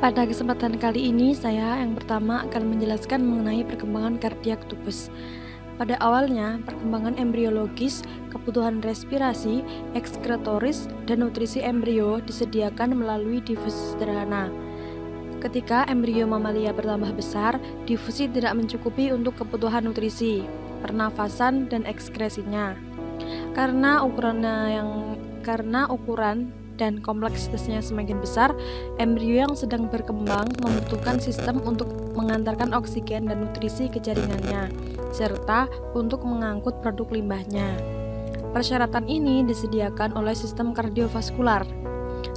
Pada kesempatan kali ini, saya yang pertama akan menjelaskan mengenai perkembangan kardiak tubus. Pada awalnya, perkembangan embriologis, kebutuhan respirasi, ekskretoris, dan nutrisi embrio disediakan melalui difusi sederhana. Ketika embrio mamalia bertambah besar, difusi tidak mencukupi untuk kebutuhan nutrisi, pernafasan, dan ekskresinya. Karena ukuran dan kompleksitasnya semakin besar, embrio yang sedang berkembang membutuhkan sistem untuk mengantarkan oksigen dan nutrisi ke jaringannya, serta untuk mengangkut produk limbahnya. Persyaratan ini disediakan oleh sistem kardiovaskular.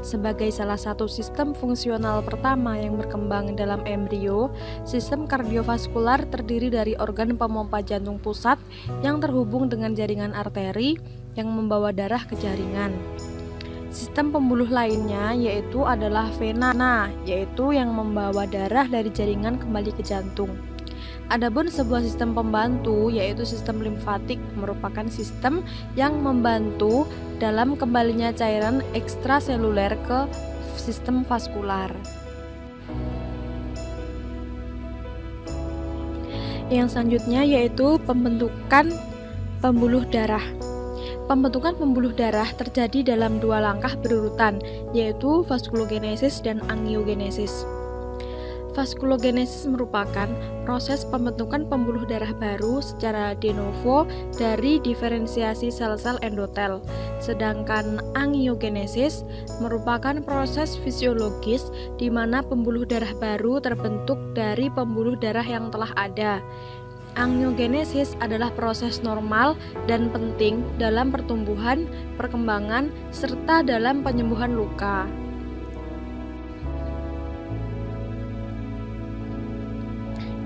Sebagai salah satu sistem fungsional pertama yang berkembang dalam embrio, sistem kardiovaskular terdiri dari organ pemompa jantung pusat yang terhubung dengan jaringan arteri yang membawa darah ke jaringan. Sistem pembuluh lainnya yaitu adalah vena, yaitu yang membawa darah dari jaringan kembali ke jantung. Adapun sebuah sistem pembantu yaitu sistem limfatik merupakan sistem yang membantu dalam kembalinya cairan ekstraseluler ke sistem vaskular. Yang selanjutnya yaitu pembentukan pembuluh darah. Pembentukan pembuluh darah terjadi dalam dua langkah berurutan, yaitu vaskulogenesis dan angiogenesis. Vaskulogenesis merupakan proses pembentukan pembuluh darah baru secara de novo dari diferensiasi sel-sel endotel, sedangkan angiogenesis merupakan proses fisiologis di mana pembuluh darah baru terbentuk dari pembuluh darah yang telah ada. Angiogenesis adalah proses normal dan penting dalam pertumbuhan, perkembangan, serta dalam penyembuhan luka.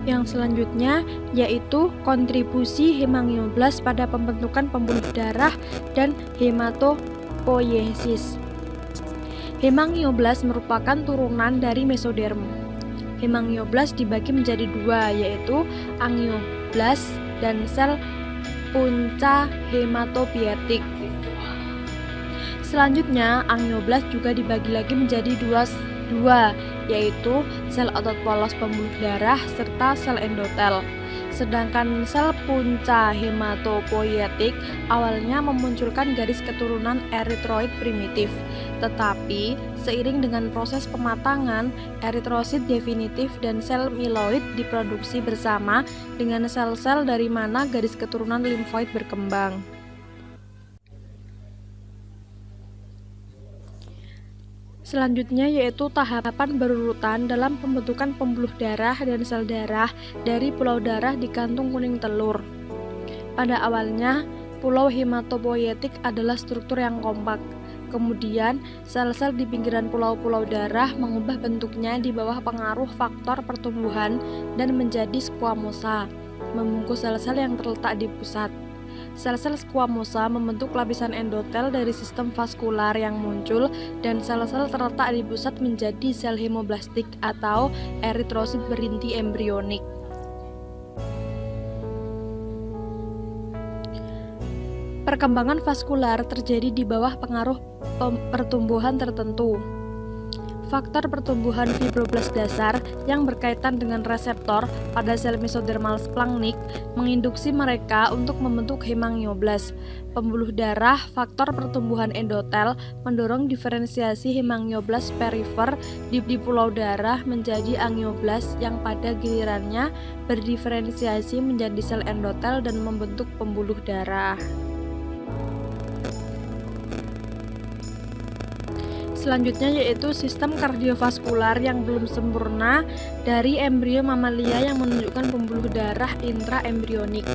Yang selanjutnya yaitu kontribusi hemangioblas pada pembentukan pembuluh darah dan hematopoiesis. Hemangioblas merupakan turunan dari mesoderm. Hemangioblas dibagi menjadi dua, yaitu angioblas dan sel punca hematopietik. Selanjutnya, angioblas juga dibagi lagi menjadi dua, yaitu sel otot polos pembuluh darah serta sel endotel. Sedangkan sel punca hematopoietik awalnya memunculkan garis keturunan eritroid primitif, tetapi seiring dengan proses pematangan, eritrosit definitif dan sel mieloid diproduksi bersama dengan sel-sel dari mana garis keturunan limfoid berkembang. Selanjutnya yaitu tahapan berurutan dalam pembentukan pembuluh darah dan sel darah dari pulau darah di kantung kuning telur. Pada awalnya, pulau hematopoietik adalah struktur yang kompak. Kemudian, sel-sel di pinggiran pulau-pulau darah mengubah bentuknya di bawah pengaruh faktor pertumbuhan dan menjadi squamosa, membungkus sel-sel yang terletak di pusat. Sel-sel squamosa membentuk lapisan endotel dari sistem vaskular yang muncul dan sel-sel terletak di pusat menjadi sel hemoblastik atau eritrosit berinti embrionik. Perkembangan vaskular terjadi di bawah pengaruh pertumbuhan tertentu. Faktor pertumbuhan fibroblast dasar yang berkaitan dengan reseptor pada sel mesodermal splangnik menginduksi mereka untuk membentuk hemangioblas. Pembuluh darah, faktor pertumbuhan endotel mendorong diferensiasi hemangioblas perifer di pulau darah menjadi angioblas yang pada gilirannya berdiferensiasi menjadi sel endotel dan membentuk pembuluh darah. Selanjutnya yaitu sistem kardiovaskular yang belum sempurna dari embrio mamalia yang menunjukkan pembuluh darah intraembrionik.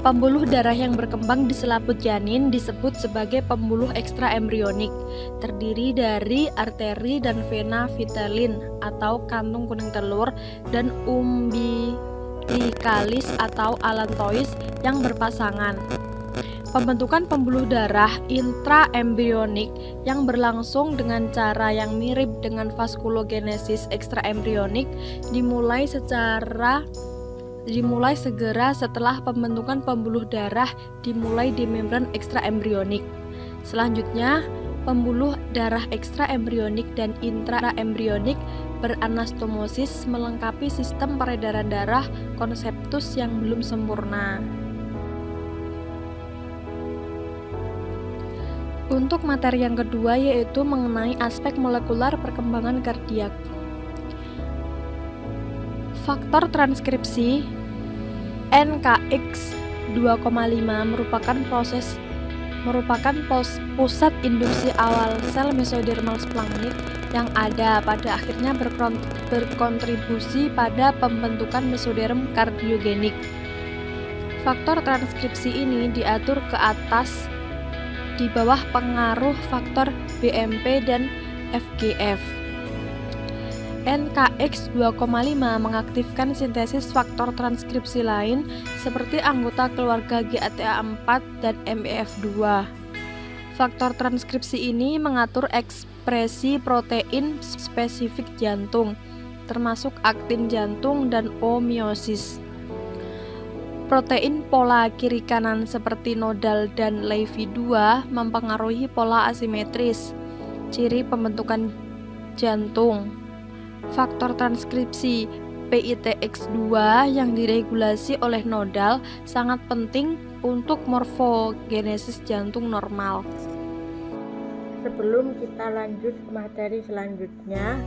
Pembuluh darah yang berkembang di selaput janin disebut sebagai pembuluh ekstraembrionik, terdiri dari arteri dan vena vitelline atau kantung kuning telur dan umbilicalis atau allantois yang berpasangan. Pembentukan pembuluh darah intraembrionik yang berlangsung dengan cara yang mirip dengan vaskulogenesis ekstraembrionik dimulai segera setelah pembentukan pembuluh darah dimulai di membran ekstraembrionik. Selanjutnya, Pembuluh darah ekstraembrionik dan intraembrionik beranastomosis melengkapi sistem peredaran darah konseptus yang belum sempurna. Untuk materi yang kedua yaitu mengenai aspek molekular perkembangan kardiak. Faktor transkripsi NKX2,5 merupakan pusat induksi awal sel mesodermal splagnik yang ada pada akhirnya berkontribusi pada pembentukan mesoderm kardiogenik. Faktor transkripsi ini diatur ke atas di bawah pengaruh faktor BMP dan FGF. NKX2,5 mengaktifkan sintesis faktor transkripsi lain seperti anggota keluarga GATA4 dan MEF2. Faktor transkripsi ini mengatur ekspresi protein spesifik jantung, termasuk aktin jantung dan omiosis. Protein pola kiri kanan seperti nodal dan Levy-2 mempengaruhi pola asimetris, ciri pembentukan jantung. Faktor transkripsi PITX2 yang diregulasi oleh nodal sangat penting untuk morfogenesis jantung normal. Sebelum kita lanjut ke materi selanjutnya,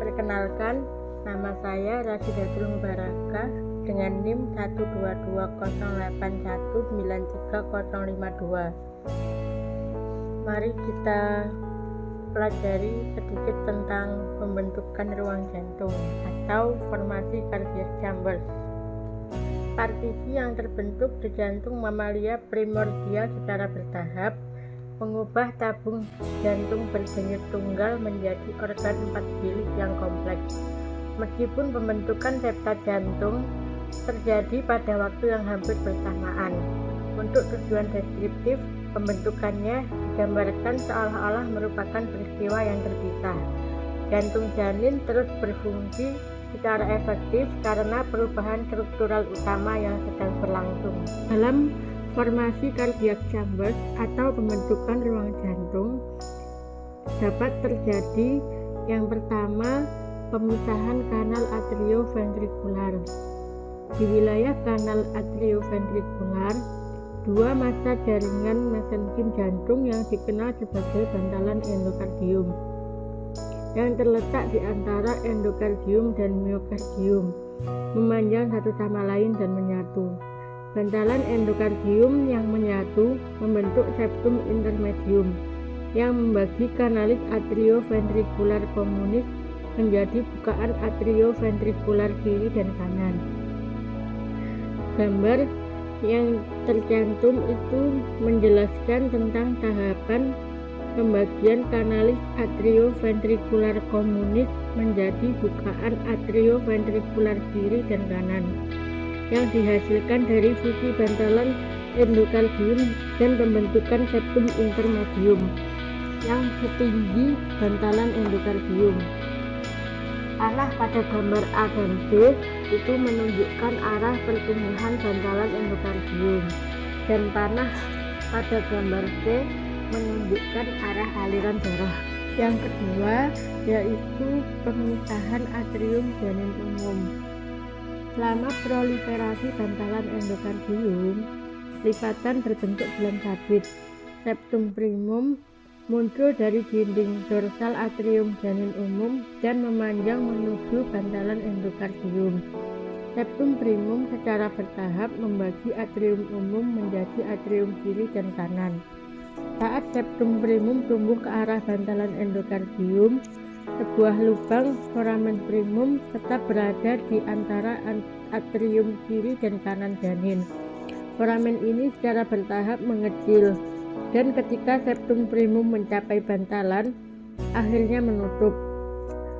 perkenalkan, nama saya Rashidatul Mubarakah dengan NIM 12208193052. Mari kita pelajari sedikit tentang pembentukan ruang jantung atau formasi cardiac chambers. Partisi yang terbentuk di jantung mamalia primordial secara bertahap mengubah tabung jantung berdenyut tunggal menjadi organ 4 bilik yang kompleks. Meskipun pembentukan septa jantung terjadi pada waktu yang hampir bersamaan, untuk tujuan deskriptif pembentukannya digambarkan seolah-olah merupakan peristiwa yang terpisah. Jantung janin terus berfungsi secara efektif karena perubahan struktural utama yang sedang berlangsung. Dalam formasi cardiac chambers atau pembentukan ruang jantung dapat terjadi yang pertama pemisahan kanal atrioventrikular. Di wilayah kanal atrioventrikular, dua massa jaringan mesenkim jantung yang dikenal sebagai bantalan endokardium yang terletak di antara endokardium dan miokardium memanjang satu sama lain dan menyatu. Bantalan endokardium yang menyatu membentuk septum intermedium yang membagi kanalis atrioventrikular communis menjadi bukaan atrioventrikular kiri dan kanan. Gambar yang tercantum itu menjelaskan tentang tahapan pembagian kanalis atrioventrikular communis menjadi bukaan atrioventrikular kiri dan kanan yang dihasilkan dari fusi bantalan endokardium dan pembentukan septum intermedium yang setinggi bantalan endokardium. Panah pada gambar A dan B itu menunjukkan arah pertumbuhan bantalan endokardium, dan panah pada gambar C menunjukkan arah aliran darah. Yang kedua yaitu pemisahan atrium janin umum. Selama proliferasi bantalan endokardium, lipatan berbentuk bulan sabit, septum primum muncul dari dinding dorsal atrium janin umum dan memanjang menuju bantalan endokardium. Septum primum secara bertahap membagi atrium umum menjadi atrium kiri dan kanan. Saat septum primum tumbuh ke arah bantalan endokardium, sebuah lubang foramen primum tetap berada di antara atrium kiri dan kanan janin. Foramen ini secara bertahap mengecil, dan ketika septum primum mencapai bantalan, akhirnya menutup.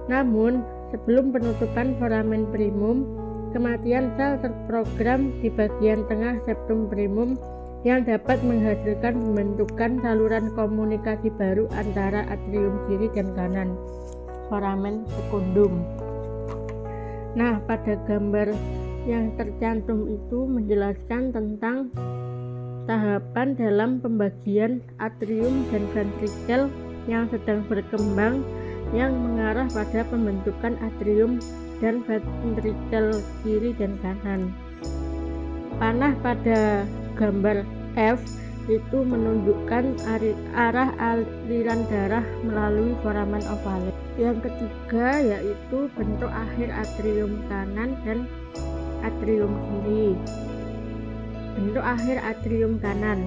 Namun, sebelum penutupan foramen primum, kematian sel terprogram di bagian tengah septum primum yang dapat menghasilkan pembentukan saluran komunikasi baru antara atrium kiri dan kanan, foramen sekundum. Nah, pada gambar yang tercantum itu menjelaskan tentang tahapan dalam pembagian atrium dan ventrikel yang sedang berkembang yang mengarah pada pembentukan atrium dan ventrikel kiri dan kanan. Panah pada gambar F itu menunjukkan arah aliran darah melalui foramen ovalis. Yang ketiga yaitu bentuk akhir atrium kanan dan atrium kiri. Bentuk akhir atrium kanan.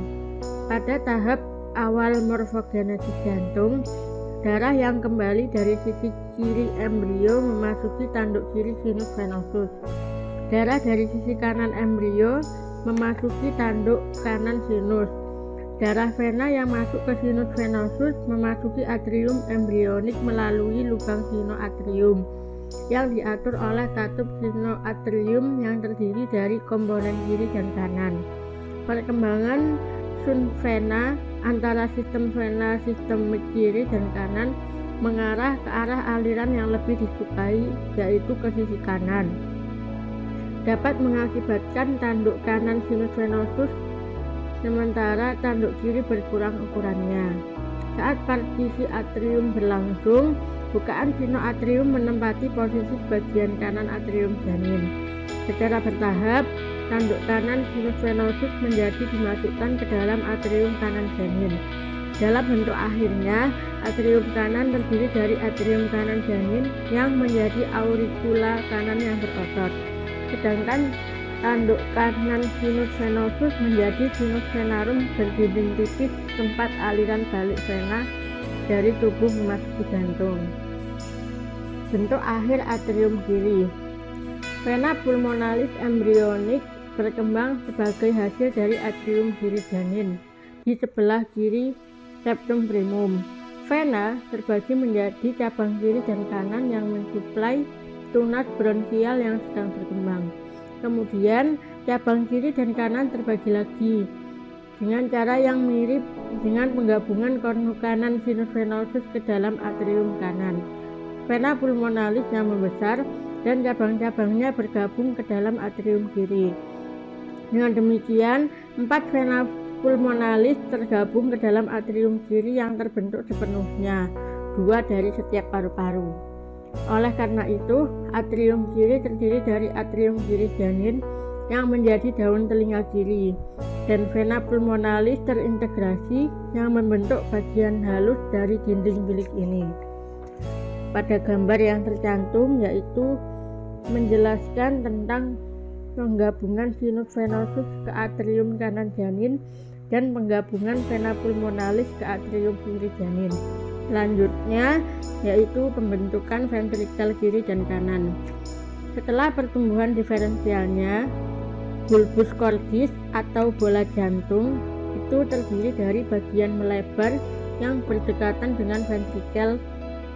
Pada tahap awal morfogenesis jantung, darah yang kembali dari sisi kiri embrio memasuki tanduk kiri sinus venosus. Darah dari sisi kanan embrio memasuki tanduk kanan sinus. Darah vena yang masuk ke sinus venosus memasuki atrium embrionik melalui lubang sinoatrium yang diatur oleh katup sinoatrium yang terdiri dari komponen kiri dan kanan. Perkembangan sun vena antara sistem vena sistemik kiri dan kanan mengarah ke arah aliran yang lebih disukai, yaitu ke sisi kanan. Dapat mengakibatkan tanduk kanan sinus venosus sementara tanduk kiri berkurang ukurannya. Saat partisi atrium berlangsung, bukaan sinoatrium menempati posisi bagian kanan atrium janin. Secara bertahap, tanduk kanan sinus venosus menjadi dimasukkan ke dalam atrium kanan janin. Dalam bentuk akhirnya, atrium kanan terdiri dari atrium kanan janin yang menjadi auricula kanan yang berotot. Sedangkan tanduk kanan sinus venosus menjadi sinus venarum berdinding tipis tempat aliran balik vena dari tubuh memasuki jantung. Bentuk akhir atrium kiri. Vena pulmonalis embrionik berkembang sebagai hasil dari atrium kiri janin di sebelah kiri septum primum. Vena terbagi menjadi cabang kiri dan kanan yang mensuplai tunas bronkial yang sedang berkembang. Kemudian cabang kiri dan kanan terbagi lagi dengan cara yang mirip dengan penggabungan kornu kanan sinus venosus ke dalam atrium kanan. Vena pulmonalis yang membesar dan cabang-cabangnya bergabung ke dalam atrium kiri. Dengan demikian, 4 vena pulmonalis tergabung ke dalam atrium kiri yang terbentuk sepenuhnya, 2 dari setiap paru-paru. Oleh karena itu, atrium kiri terdiri dari atrium kiri janin yang menjadi daun telinga kiri dan vena pulmonalis terintegrasi yang membentuk bagian halus dari dinding bilik ini. Pada gambar yang tercantum yaitu menjelaskan tentang penggabungan sinus venosus ke atrium kanan janin dan penggabungan vena pulmonalis ke atrium kiri janin. Selanjutnya yaitu pembentukan ventrikel kiri dan kanan. Setelah pertumbuhan diferensialnya, bulbus cordis atau bola jantung itu terdiri dari bagian melebar yang berdekatan dengan ventrikel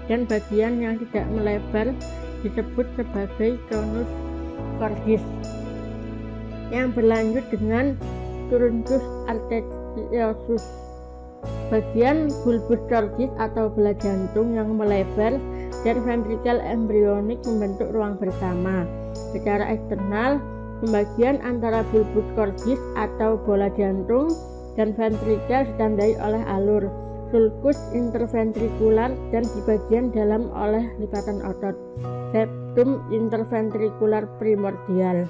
dan bagian yang tidak melebar disebut sebagai conus cordis yang berlanjut dengan truncus arteriosus. Bagian bulbus cordis atau bola jantung yang melebar dan ventrikel embrionik membentuk ruang bersama. Secara eksternal, pembagian antara bulbus cordis atau bola jantung dan ventrikel ditandai oleh alur sulcus interventrikular dan di bagian dalam oleh lipatan otot septum interventrikular primordial.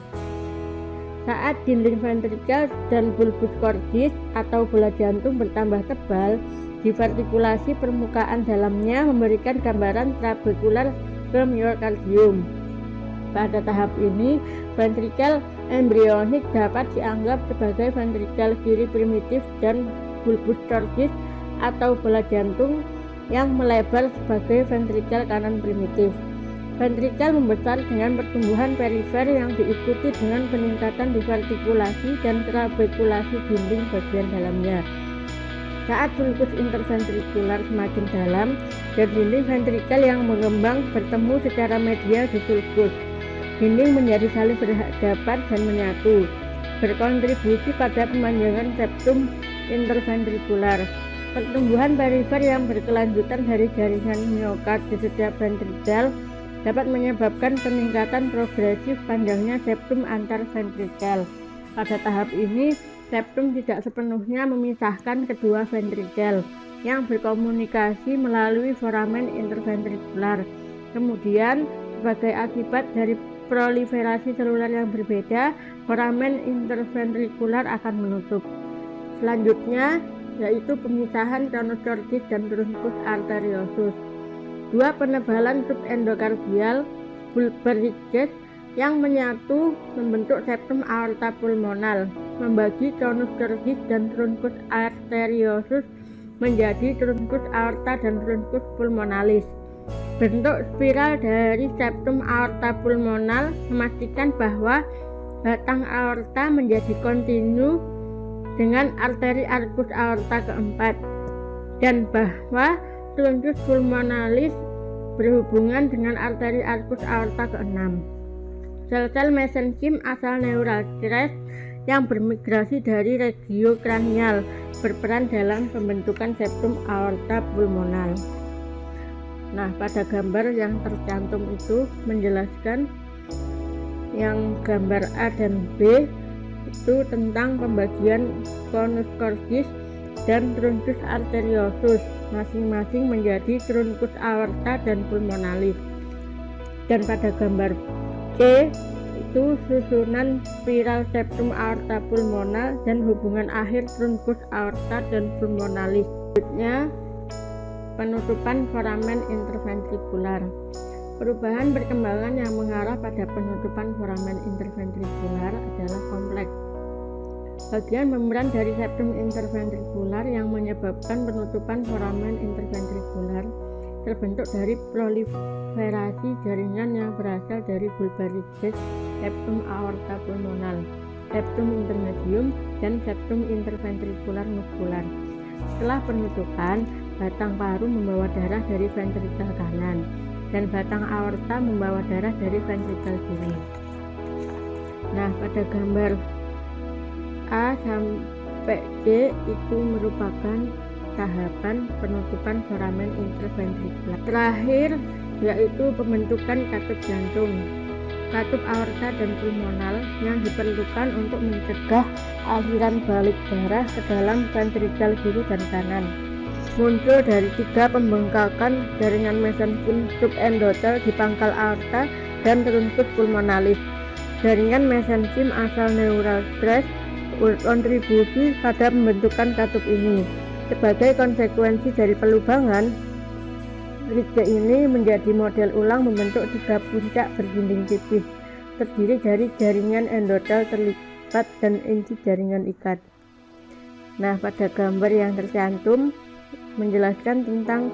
Saat dinding ventrikel dan bulbus cordis atau bola jantung bertambah tebal, divertikulasi permukaan dalamnya memberikan gambaran trabekular ke myokardium. Pada tahap ini, ventrikel embrionik dapat dianggap sebagai ventrikel kiri primitif dan bulbus cordis atau bola jantung yang melebar sebagai ventrikel kanan primitif. Ventrikel membesar dengan pertumbuhan perifer yang diikuti dengan peningkatan divertikulasi dan trabekulasi dinding bagian dalamnya. Saat sulcus interventrikular semakin dalam dan dinding ventrikel yang mengembang bertemu secara medial di sulcus, dinding menjadi saling berhadapan dan menyatu, berkontribusi pada pemanjangan septum interventrikular. Pertumbuhan perifer yang berkelanjutan dari jaringan miokard di setiap ventrikel dapat menyebabkan peningkatan progresif panjangnya septum antar ventrikel. Pada tahap ini, septum tidak sepenuhnya memisahkan kedua ventrikel yang berkomunikasi melalui foramen interventrikular. Kemudian, sebagai akibat dari proliferasi seluler yang berbeda, foramen interventrikular akan menutup. Selanjutnya, yaitu pemisahan tonus cordis dan truncus arteriosus. Dua penebalan subendokardial bulbar ridges yang menyatu membentuk septum aorta pulmonal, membagi tonus cordis dan truncus arteriosus menjadi truncus aorta dan truncus pulmonalis. Bentuk spiral dari septum aorta pulmonal memastikan bahwa batang aorta menjadi kontinu dengan arteri arcus aorta keempat, dan bahwa truncus pulmonalis berhubungan dengan arteri arcus aorta keenam. Sel-sel mesenkim asal neural crest yang bermigrasi dari regio kranial berperan dalam pembentukan septum aorta pulmonal. Nah, pada gambar yang tercantum itu menjelaskan, yang gambar A dan B itu tentang pembagian conus cordis dan truncus arteriosus, masing-masing menjadi truncus aorta dan pulmonalis. Dan pada gambar C itu susunan spiral septum aorta pulmonal dan hubungan akhir truncus aorta dan pulmonalis. Selanjutnya, penutupan foramen interventrikular. Perubahan perkembangan yang mengarah pada penutupan foramen interventrikular adalah kompleks. Bagian membran dari septum interventrikular yang menyebabkan penutupan foramen interventrikular terbentuk dari proliferasi jaringan yang berasal dari bulbar ridges, septum aorta pulmonal, septum intermedium, dan septum interventrikular muskular. Setelah penutupan, batang paru membawa darah dari ventrikel kanan, dan batang aorta membawa darah dari ventrikel kiri. Nah, pada gambar A sampai C itu merupakan tahapan penutupan foramen interventrikular. Terakhir yaitu pembentukan katup jantung, katup aorta dan pulmonal yang diperlukan untuk mencegah aliran balik darah ke dalam ventrikel kiri dan kanan. Muncul dari tiga pembengkakan jaringan mesenkim subendotel di pangkal aorta dan truncus pulmonalis. Jaringan mesenkim asal neural crest berkontribusi pada pembentukan katup ini. Sebagai konsekuensi dari pelubangan, ridge ini menjadi model ulang membentuk tiga puncak berdinding tipis, terdiri dari jaringan endotel terlipat dan inti jaringan ikat. Nah, pada gambar yang tercantum menjelaskan tentang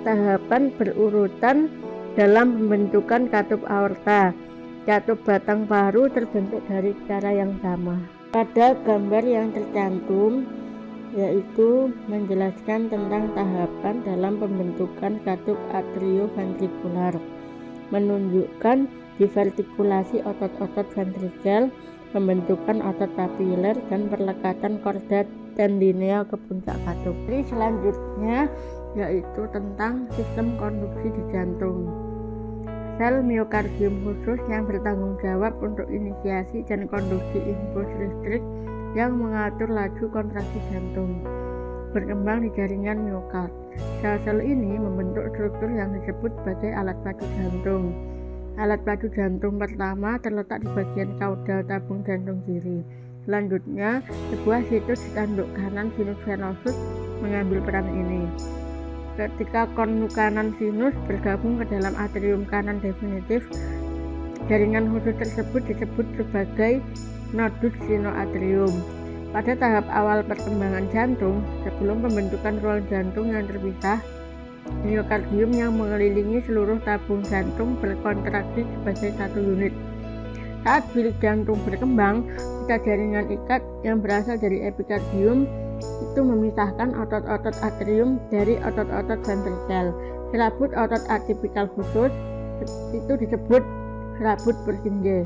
tahapan berurutan dalam pembentukan katup aorta. Katup batang paru terbentuk dari cara yang sama. Pada gambar yang tercantum yaitu menjelaskan tentang tahapan dalam pembentukan katup atrioventrikular, menunjukkan divertikulasi otot-otot ventrikel, pembentukan otot papiler, dan perlekatan korda tendinea ke puncak katup. Jadi selanjutnya yaitu tentang sistem konduksi di jantung. Sel miokardium khusus yang bertanggung jawab untuk inisiasi dan konduksi impuls listrik yang mengatur laju kontraksi jantung berkembang di jaringan miokard. Sel-sel ini membentuk struktur yang disebut sebagai alat pacu jantung. Alat pacu jantung pertama terletak di bagian kaudal tabung jantung kiri. Selanjutnya, sebuah situs di tanduk kanan sinus venosus mengambil peran ini. Ketika konu kanan sinus bergabung ke dalam atrium kanan definitif, jaringan khusus tersebut disebut sebagai nodus sinoatrium. Pada tahap awal perkembangan jantung, sebelum pembentukan ruang jantung yang terpisah, miokardium yang mengelilingi seluruh tabung jantung berkontraksi sebagai satu unit. Saat bilik jantung berkembang, sisa jaringan ikat yang berasal dari epikardium itu memisahkan otot-otot atrium dari otot-otot ventrikel. Serabut otot atipikal khusus itu disebut serabut Purkinje,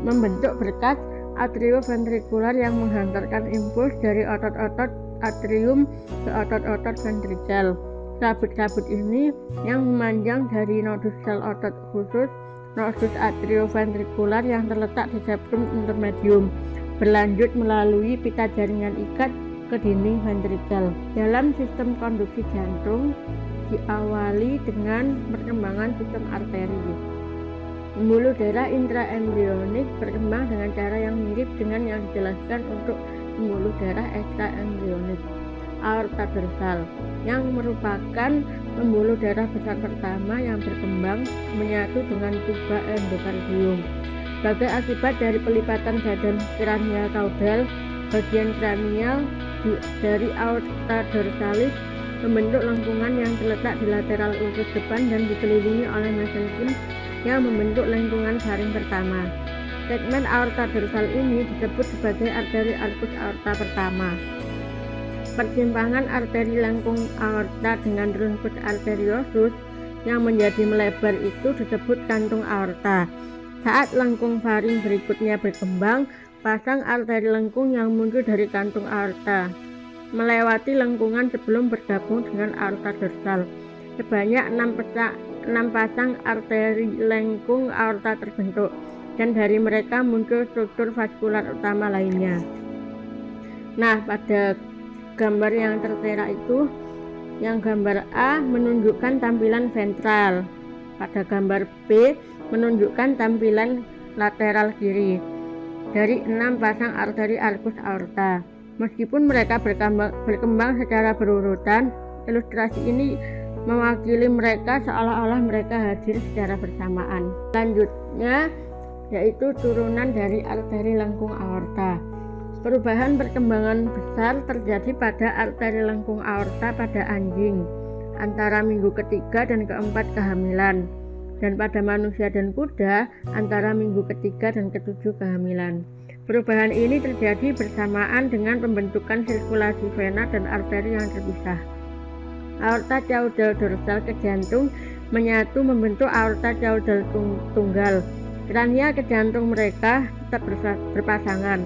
membentuk berkas atrioventrikular yang menghantarkan impuls dari otot-otot atrium ke otot-otot ventrikel. Serabut-serabut ini yang memanjang dari nodus sel otot khusus, nodus atrioventrikular yang terletak di septum intermedium, berlanjut melalui pita jaringan ikat ke dinding ventrikel. Dalam sistem konduksi jantung diawali dengan perkembangan sistem arteri. Pembuluh darah intraembrionik berkembang dengan cara yang mirip dengan yang dijelaskan untuk pembuluh darah ekstraembrionik. Aorta dorsal yang merupakan pembuluh darah besar pertama yang berkembang menyatu dengan tuba endokardium. Sebagai akibat dari pelipatan badan kranial kaudal, bagian kranial dari aorta dorsalis membentuk lengkungan yang terletak di lateral usus depan dan dikelilingi oleh mesenkim yang membentuk lengkungan jaring pertama. Segmen aorta dorsal ini disebut sebagai arteri arcus aorta pertama. Persimpangan arteri lengkung aorta dengan truncus arteriosus yang menjadi melebar itu disebut kantung aorta. Saat lengkung faring berikutnya berkembang, pasang arteri lengkung yang muncul dari kantung aorta melewati lengkungan sebelum bergabung dengan aorta dorsal. Sebanyak 6 pasang arteri lengkung aorta terbentuk, dan dari mereka muncul struktur vaskular utama lainnya. Nah, pada gambar yang tertera itu, yang gambar A menunjukkan tampilan ventral, pada gambar B menunjukkan tampilan lateral kiri dari 6 pasang arteri arcus aorta. Meskipun mereka berkembang secara berurutan, ilustrasi ini mewakili mereka seolah-olah mereka hadir secara bersamaan. Selanjutnya yaitu turunan dari arteri lengkung aorta. Perubahan perkembangan besar terjadi pada arteri lengkung aorta pada anjing antara minggu ketiga dan keempat kehamilan, dan pada manusia dan kuda antara minggu ketiga dan ketujuh kehamilan. Perubahan ini terjadi bersamaan dengan pembentukan sirkulasi vena dan arteri yang terpisah. Aorta caudal dorsal ke jantung menyatu membentuk aorta caudal tunggal. Kranial ke jantung mereka tetap berpasangan.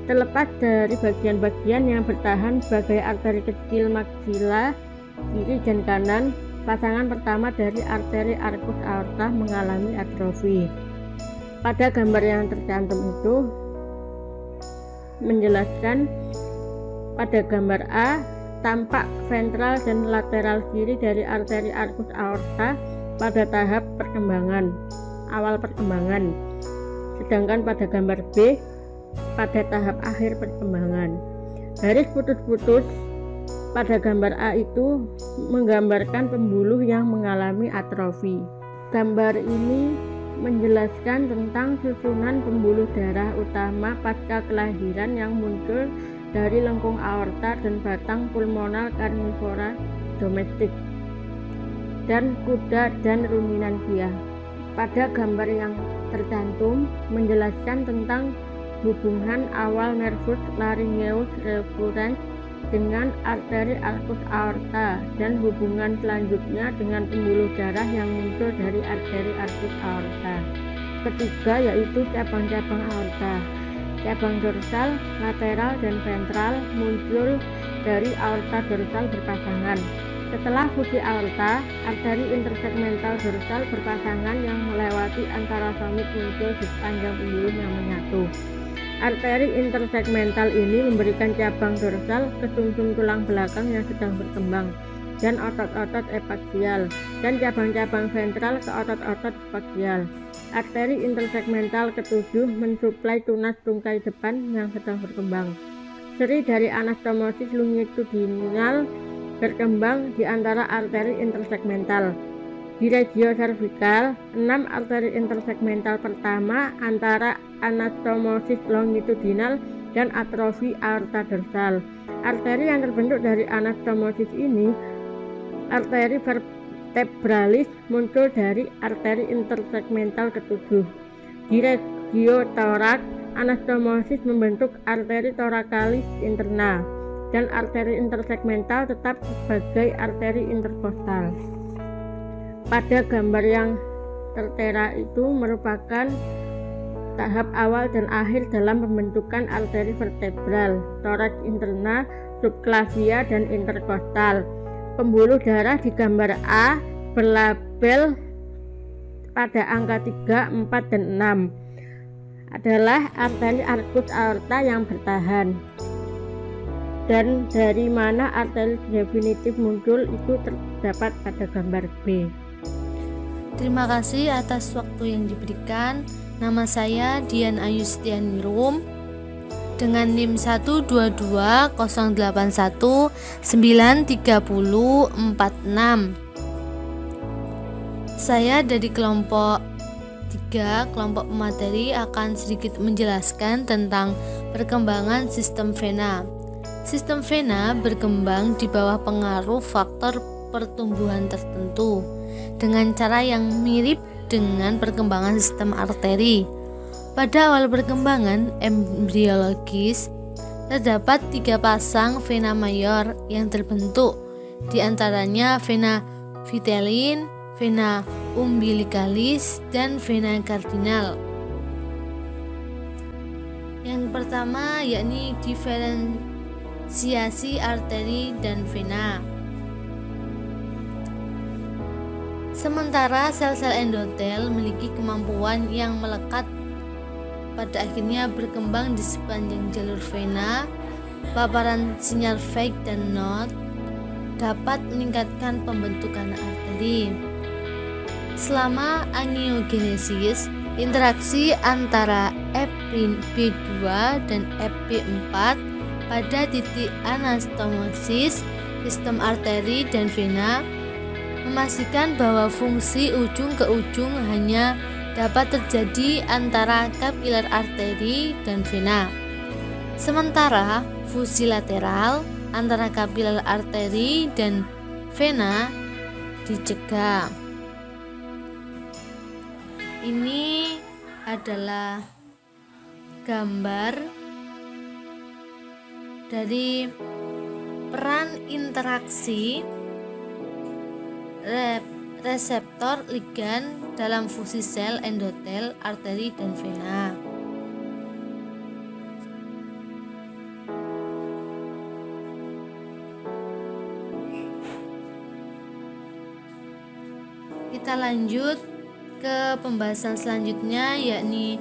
Terlepas dari bagian-bagian yang bertahan sebagai arteri kecil maksila kiri dan kanan, pasangan pertama dari arteri arcus aorta mengalami atrofi. Pada gambar yang tercantum itu menjelaskan, pada gambar A tampak ventral dan lateral kiri dari arteri arcus aorta pada tahap perkembangan, awal perkembangan, sedangkan pada gambar B pada tahap akhir perkembangan. Garis putus-putus pada gambar A itu menggambarkan pembuluh yang mengalami atrofi. Gambar ini menjelaskan tentang susunan pembuluh darah utama pasca kelahiran yang muncul dari lengkung aorta dan batang pulmonal karnivora domestik dan kuda dan ruminansia. Pada gambar yang tercantum menjelaskan tentang hubungan awal nervus laryngeus recurrens dengan arteri arcus aorta dan hubungan selanjutnya dengan pembuluh darah yang muncul dari arteri arcus aorta. Ketiga yaitu cabang-cabang aorta. Cabang dorsal, lateral, dan ventral muncul dari aorta dorsal berpasangan. Setelah fusi aorta, arteri intersegmental dorsal berpasangan yang melewati antara somit muncul di sepanjang pembuluh yang menyatu. Arteri intersegmental ini memberikan cabang dorsal ke sumsum tulang belakang yang sedang berkembang dan otot-otot epaksial, dan cabang-cabang ventral ke otot-otot spaksial. Arteri intersegmental ketujuh mensuplai tunas tungkai depan yang sedang berkembang. Seri dari anastomosis longitudinal berkembang di antara arteri intersegmental. Di regio cervikal, 6 arteri intersegmental pertama antara anastomosis longitudinal dan atrofi aorta dorsal. Arteri yang terbentuk dari anastomosis ini, arteri vertebralis, muncul dari arteri intersegmental ketujuh. Di regio torak, anastomosis membentuk arteri thoracalis interna, dan arteri intersegmental tetap sebagai arteri interkostal. Pada gambar yang tertera itu merupakan tahap awal dan akhir dalam pembentukan arteri vertebral, toraks interna, subclavia, dan interkostal. Pembuluh darah di gambar A berlabel pada angka 3, 4, dan 6. adalah arteri arcus aorta yang bertahan. Dan dari mana arteri definitif muncul itu terdapat pada gambar B. Terima kasih atas waktu yang diberikan. Nama saya Dian Ayu Setianirum dengan NIM 12208193046. Saya dari kelompok 3, kelompok pemateri, akan sedikit menjelaskan tentang perkembangan sistem vena. Sistem vena berkembang di bawah pengaruh faktor pertumbuhan tertentu dengan cara yang mirip dengan perkembangan sistem arteri. Pada awal perkembangan embriologis, terdapat 3 pasang vena mayor yang terbentuk, di antaranya vena vitellin, vena umbilicalis, dan vena cardinal. Yang pertama yakni diferensiasi arteri dan vena. Sementara sel-sel endotel memiliki kemampuan yang melekat, pada akhirnya berkembang di sepanjang jalur vena, paparan sinyal vague dan node dapat meningkatkan pembentukan arteri. Selama angiogenesis, interaksi antara EP2 dan EP4 pada titik anastomosis sistem arteri dan vena memastikan bahwa fungsi ujung ke ujung hanya dapat terjadi antara kapiler arteri dan vena. Sementara fusi lateral antara kapiler arteri dan vena dicegah. Ini adalah gambar dari peran interaksi reseptor ligan dalam fusi sel endotel, arteri, dan vena. Kita lanjut ke pembahasan selanjutnya, yakni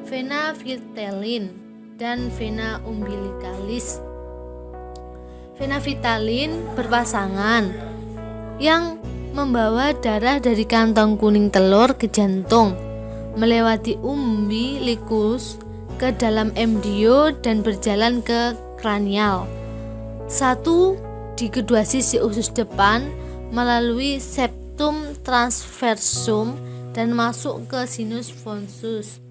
vena vitellin dan vena umbilicalis. Vena vitellin berpasangan yang membawa darah dari kantong kuning telur ke jantung, melewati umbilikus ke dalam embrio dan berjalan ke kranial. Satu di kedua sisi usus depan melalui septum transversum dan masuk ke sinus fonsus.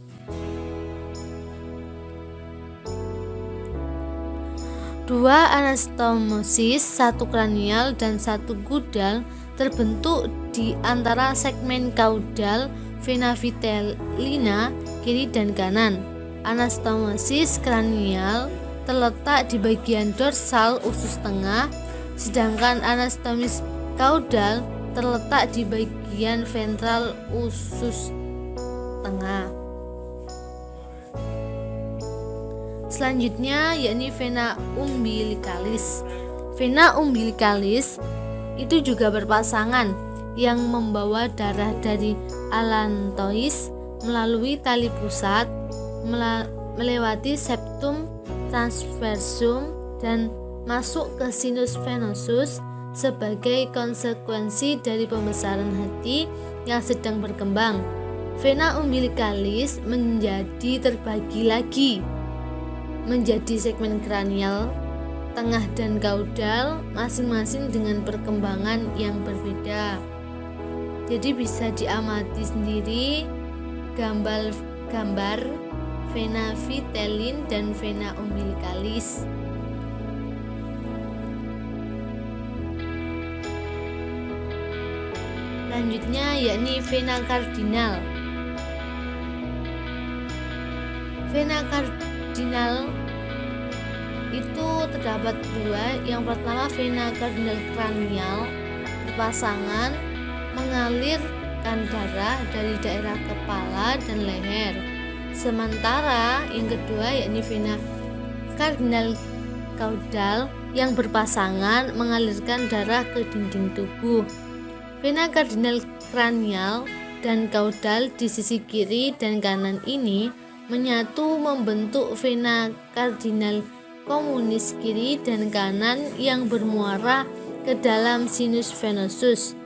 Dua anastomosis, satu kranial dan satu gudal, terbentuk di antara segmen kaudal vena vitellina kiri dan kanan. Anastomosis kranial terletak di bagian dorsal usus tengah, sedangkan anastomosis kaudal terletak di bagian ventral usus tengah. Selanjutnya yakni vena umbilicalis. Vena umbilicalis itu juga berpasangan yang membawa darah dari allantois melalui tali pusat, melewati septum transversum dan masuk ke sinus venosus sebagai konsekuensi dari pembesaran hati yang sedang berkembang. Vena umbilicalis menjadi terbagi lagi menjadi segmen kranial, tengah dan kaudal, masing-masing dengan perkembangan yang berbeda. Jadi bisa diamati sendiri gambar vena vitellin dan vena umbilicalis. Selanjutnya yakni vena cardinal. Vena cardinal itu terdapat 2. Yang pertama vena cardinal kranial berpasangan mengalirkan darah dari daerah kepala dan leher. Sementara yang kedua yakni vena cardinal kaudal yang berpasangan mengalirkan darah ke dinding tubuh. Vena cardinal kranial dan kaudal di sisi kiri dan kanan ini menyatu membentuk vena kardinal komunis kiri dan kanan yang bermuara ke dalam sinus venosus.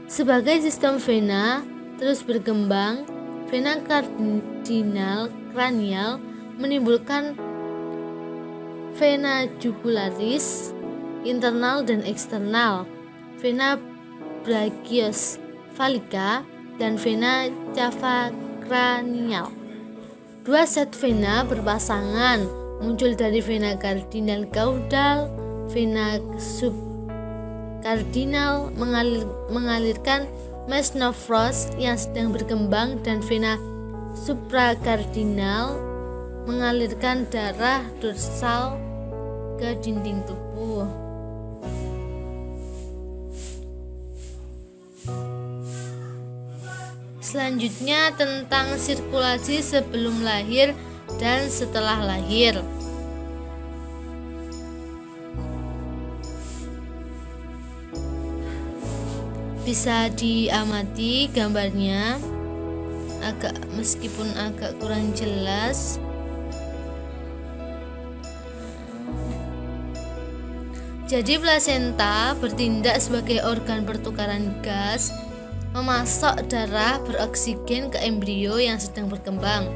Sebagai sistem vena terus berkembang, vena kardinal kranial menimbulkan vena jugularis internal dan eksternal, vena brachiosphalica, dan vena cava kranial. Dua set vena berpasangan muncul dari vena kardinal caudal. Vena subkardinal mengalirkan mesonephros yang sedang berkembang, dan vena suprakardinal mengalirkan darah dorsal ke dinding tubuh. Selanjutnya tentang sirkulasi sebelum lahir dan setelah lahir. Bisa diamati gambarnya, meskipun agak kurang jelas. Jadi plasenta bertindak sebagai organ pertukaran gas, memasok darah beroksigen ke embrio yang sedang berkembang.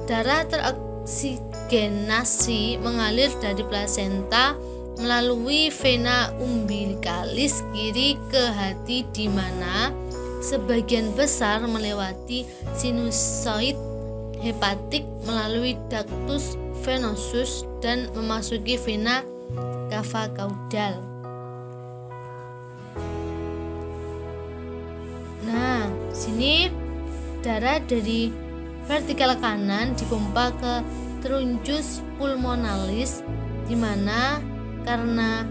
Darah teroksigenasi mengalir dari plasenta melalui vena umbilicalis kiri ke hati, di mana sebagian besar melewati sinusoid hepatik melalui ductus venosus dan memasuki vena cava caudal. Nah, sini darah dari vertikal kanan dipompa ke truncus pulmonalis, di mana karena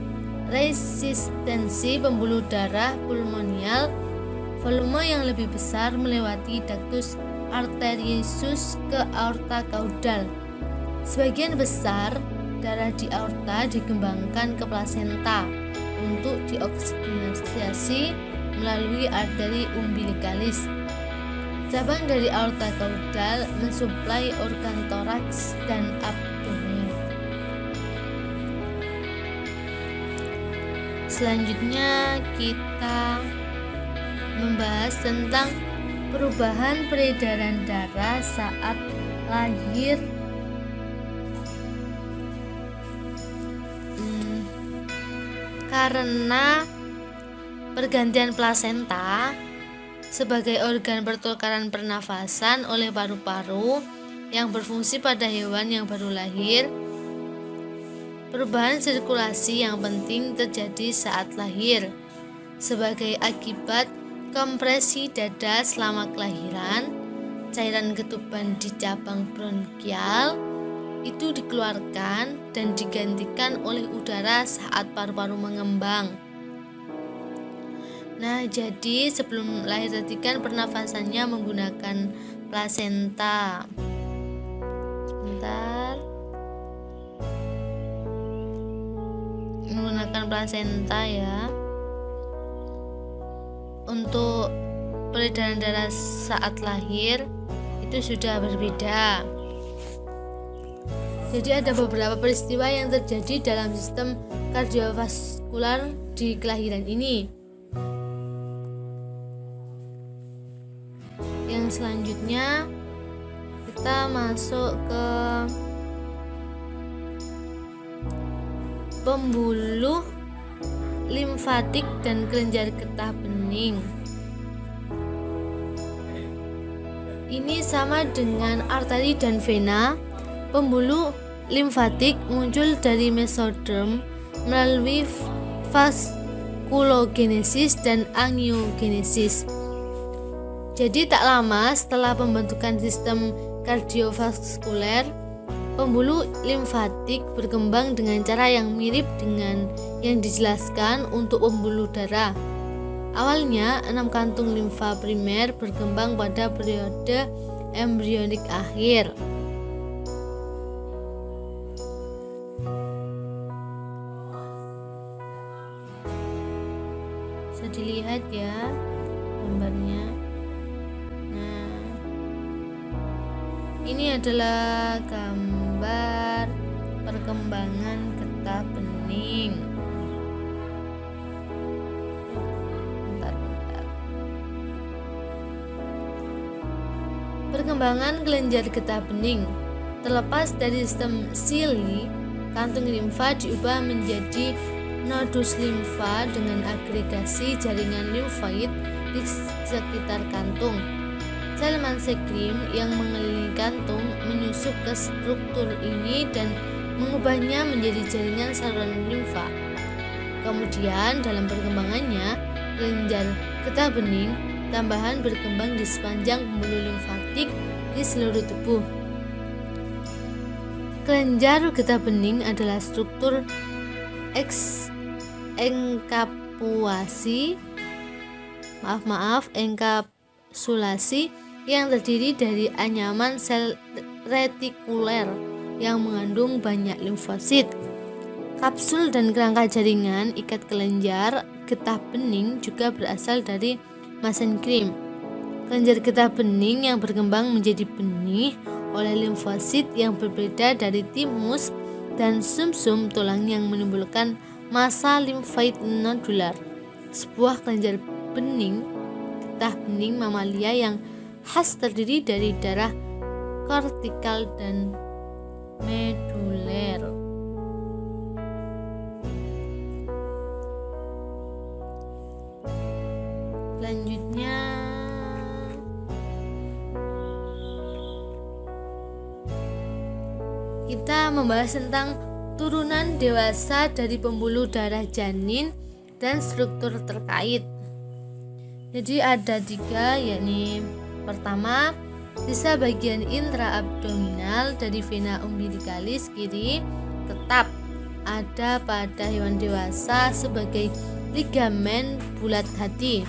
resistensi pembuluh darah pulmonal, volume yang lebih besar melewati ductus arteriosus ke aorta caudal. Sebagian besar darah di aorta dikembangkan ke plasenta untuk dioksigenasi melalui arteri umbilicalis. Cabang dari aorta caudal mensuplai organ toraks dan abdomen. Selanjutnya kita membahas tentang perubahan peredaran darah saat lahir. Karena pergantian plasenta sebagai organ pertukaran pernafasan oleh paru-paru yang berfungsi pada hewan yang baru lahir, perubahan sirkulasi yang penting terjadi saat lahir. Sebagai akibat kompresi dada selama kelahiran, cairan ketuban di cabang bronkial itu dikeluarkan dan digantikan oleh udara saat paru-paru mengembang. Nah, jadi sebelum lahir tadi kan pernafasannya menggunakan plasenta. Sebentar. Menggunakan plasenta ya. Untuk peredaran darah saat lahir itu sudah berbeda. Jadi ada beberapa peristiwa yang terjadi dalam sistem kardiovaskular di kelahiran ini. Yang selanjutnya kita masuk ke pembuluh limfatik dan kelenjar getah bening. Ini sama dengan arteri dan vena. Pembuluh limfatik muncul dari mesoderm melalui vaskulogenesis dan angiogenesis. Jadi tak lama setelah pembentukan sistem kardiovaskuler, pembuluh limfatik berkembang dengan cara yang mirip dengan yang dijelaskan untuk pembuluh darah. Awalnya, 6 kantung limfa primer berkembang pada periode embrionik akhir. Bisa dilihat ya gambarnya. Nah, Ini adalah gambar perkembangan getah bening. Bentar. Perkembangan kelenjar getah bening. Terlepas dari sistem sili, kantung limfa diubah menjadi nodus limfa dengan agregasi jaringan limfoid di sekitar kantung. Sel mesenchyme yang mengelilingi kantung menyusup ke struktur ini dan mengubahnya menjadi jaringan saluran limfa. Kemudian dalam perkembangannya, kelenjar getah bening tambahan berkembang di sepanjang pembuluh limfatik di seluruh tubuh. Kelenjar getah bening adalah struktur enkapsulasi yang terdiri dari anyaman sel retikuler yang mengandung banyak limfosit. Kapsul dan kerangka jaringan ikat kelenjar getah bening juga berasal dari mesenchyme. Kelenjar getah bening yang berkembang menjadi benih oleh limfosit yang berbeda dari timus dan sumsum tulang yang menimbulkan massa limfoid nodular. Sebuah kelenjar bening getah bening mamalia yang khas terdiri dari darah kortikal dan meduler. Selanjutnya kita membahas tentang turunan dewasa dari pembuluh darah janin dan struktur terkait. Jadi ada 3, yakni pertama, sisa bagian intraabdominal dari vena umbilicalis kiri tetap ada pada hewan dewasa sebagai ligamen bulat hati.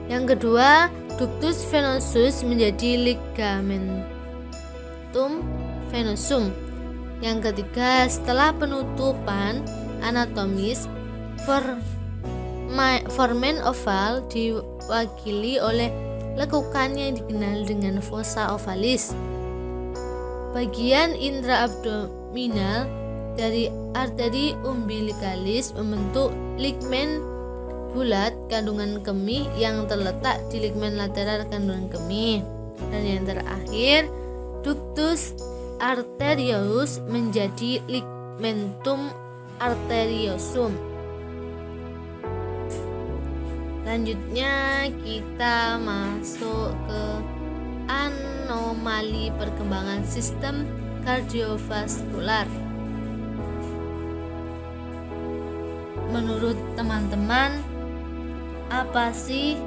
Yang kedua, ductus venosus menjadi ligamentum venosum. Yang ketiga, setelah penutupan anatomis, foramen oval diwakili oleh lekukan yang dikenal dengan fossa ovalis. Bagian intraabdominal dari arteri umbilicalis membentuk ligmen bulat kandungan kemih yang terletak di ligmen lateral kandungan kemih. Dan yang terakhir, ductus arteriosus menjadi ligmentum arteriosum. Selanjutnya kita masuk ke anomali perkembangan sistem kardiovaskular. Menurut teman-teman, apa sih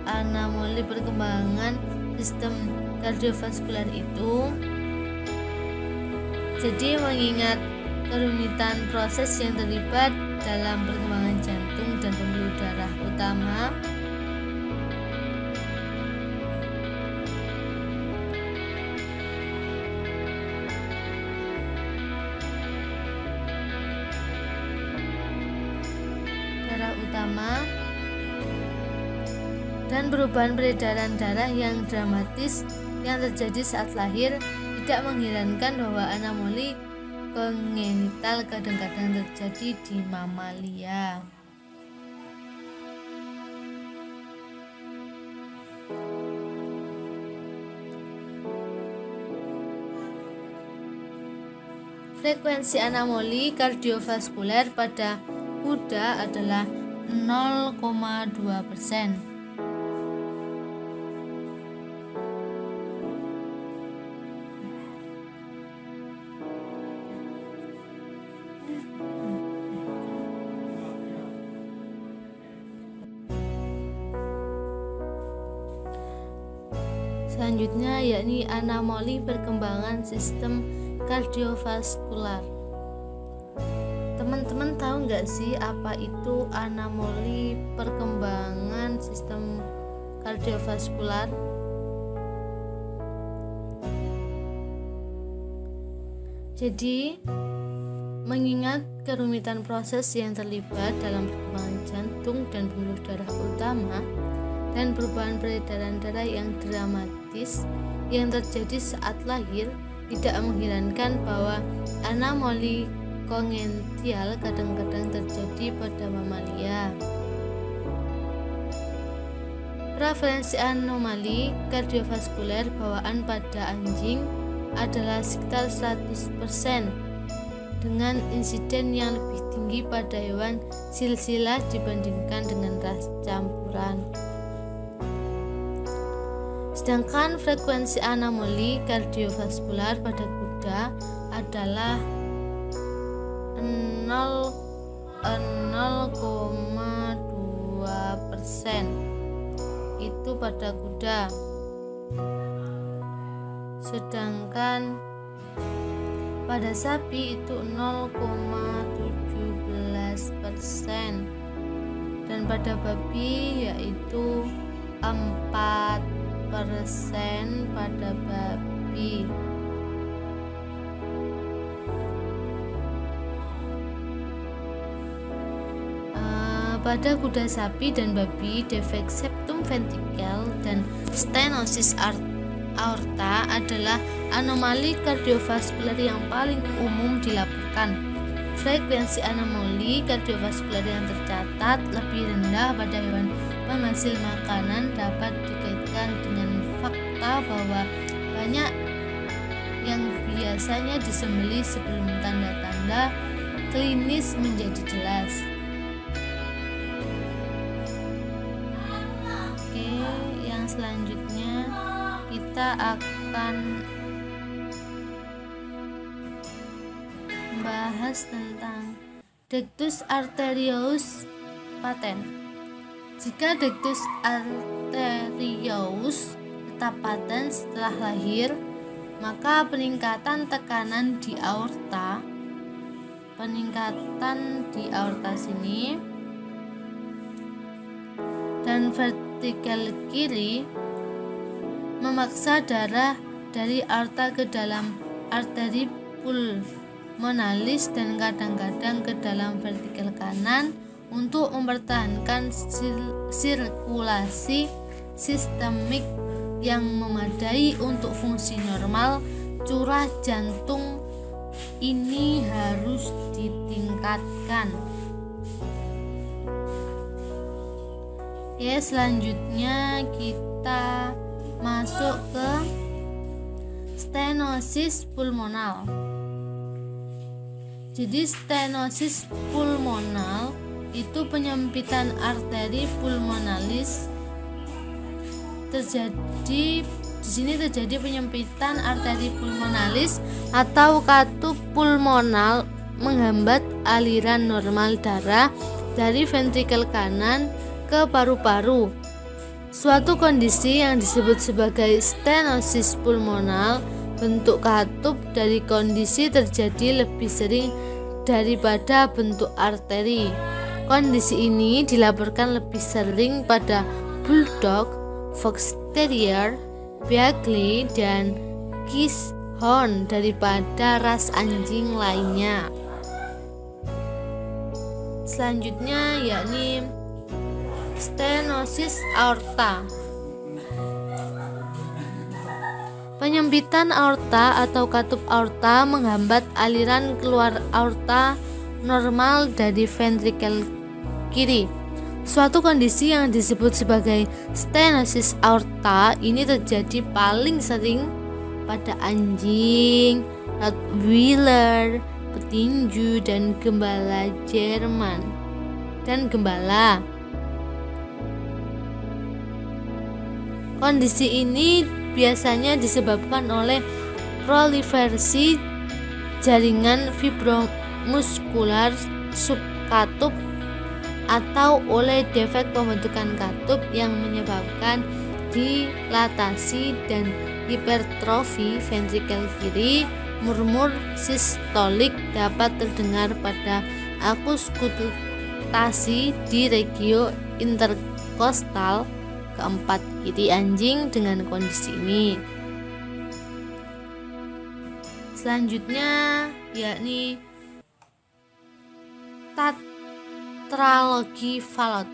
anomali perkembangan sistem kardiovaskular itu? Jadi mengingat kerumitan proses yang terlibat dalam perkembangan jantung dan pembuluh darah utama, dan perubahan peredaran darah yang dramatis yang terjadi saat lahir, tidak mengherankan bahwa anomali kongenital kadang-kadang terjadi di mamalia. Frekuensi anomali kardiovaskuler pada kuda adalah 0,2%. Selanjutnya yakni anomali perkembangan sistem kardiovaskular. Teman-teman tahu nggak sih apa itu anomali perkembangan sistem kardiovaskular? Jadi, mengingat kerumitan proses yang terlibat dalam perkembangan jantung dan pembuluh darah utama, dan perubahan peredaran darah yang dramatis yang terjadi saat lahir tidak menghilangkan bahwa anomali kongenital kadang-kadang terjadi pada mamalia. Prevalensi anomali kardiovaskuler bawaan pada anjing adalah sekitar 100%, dengan insiden yang lebih tinggi pada hewan silsilah dibandingkan dengan ras campuran. Sedangkan frekuensi anomali kardiovaskuler pada kuda adalah 0,2%. Itu pada kuda. Sedangkan pada sapi itu 0,17%, dan pada babi yaitu 4% pada babi. Pada kuda, sapi, dan babi, defek septum ventrikel dan stenosis aorta adalah anomali kardiovaskuler yang paling umum dilaporkan. Frekuensi anomali kardiovaskuler yang tercatat lebih rendah pada hewan penghasil makanan dapat dikaitkan dengan fakta bahwa banyak yang biasanya disembelih sebelum tanda-tanda klinis menjadi jelas. Selanjutnya kita akan membahas tentang Dectus arteriosus patent. Jika Dectus arteriosus tetap patent setelah lahir, maka peningkatan tekanan di aorta sini dan vertikal kiri memaksa darah dari aorta ke dalam arteri pulmonalis dan kadang-kadang ke dalam vertikal kanan untuk mempertahankan sirkulasi sistemik yang memadai untuk fungsi normal. Curah jantung ini harus ditingkatkan. Oke, selanjutnya kita masuk ke stenosis pulmonal. Jadi stenosis pulmonal itu penyempitan arteri pulmonalis. Di sini terjadi penyempitan arteri pulmonalis atau katup pulmonal menghambat aliran normal darah dari ventrikel kanan ke paru-paru. Suatu kondisi yang disebut sebagai stenosis pulmonal. Bentuk katup dari kondisi terjadi lebih sering daripada bentuk arteri. Kondisi ini dilaporkan lebih sering pada bulldog, fox terrier, beagle, dan Gishorn daripada ras anjing lainnya. Selanjutnya yakni stenosis aorta. Penyempitan aorta atau katup aorta menghambat aliran keluar aorta normal dari ventrikel kiri. Suatu kondisi yang disebut sebagai stenosis aorta ini terjadi paling sering pada anjing, Rottweiler, petinju, dan gembala Jerman dan gembala. Kondisi ini biasanya disebabkan oleh proliferasi jaringan fibromuskular subkatup atau oleh defek pembentukan katup yang menyebabkan dilatasi dan hipertrofi ventrikel kiri. Murmur sistolik dapat terdengar pada auskultasi di regio interkostal keempat kiri anjing dengan kondisi ini. Selanjutnya yakni tetralogi falot.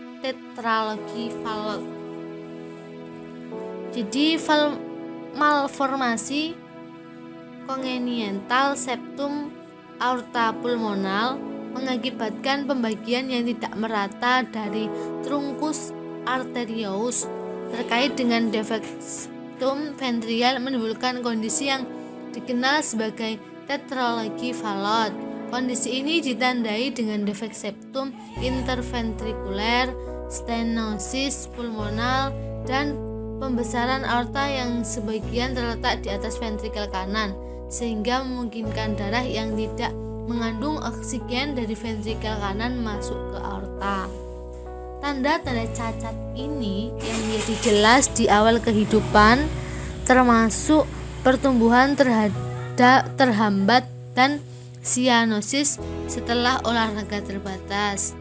Jadi malformasi congenital septum aorta pulmonal mengakibatkan pembagian yang tidak merata dari truncus arteriosus. Terkait dengan defek septum ventral menimbulkan kondisi yang dikenal sebagai tetralogi Fallot. Kondisi ini ditandai dengan defek septum interventrikuler, stenosis pulmonal, dan pembesaran aorta yang sebagian terletak di atas ventrikel kanan, sehingga memungkinkan darah yang tidak mengandung oksigen dari ventrikel kanan masuk ke aorta. Tanda-tanda cacat ini yang menjadi jelas di awal kehidupan, termasuk pertumbuhan terhambat dan sianosis setelah olahraga terbatas.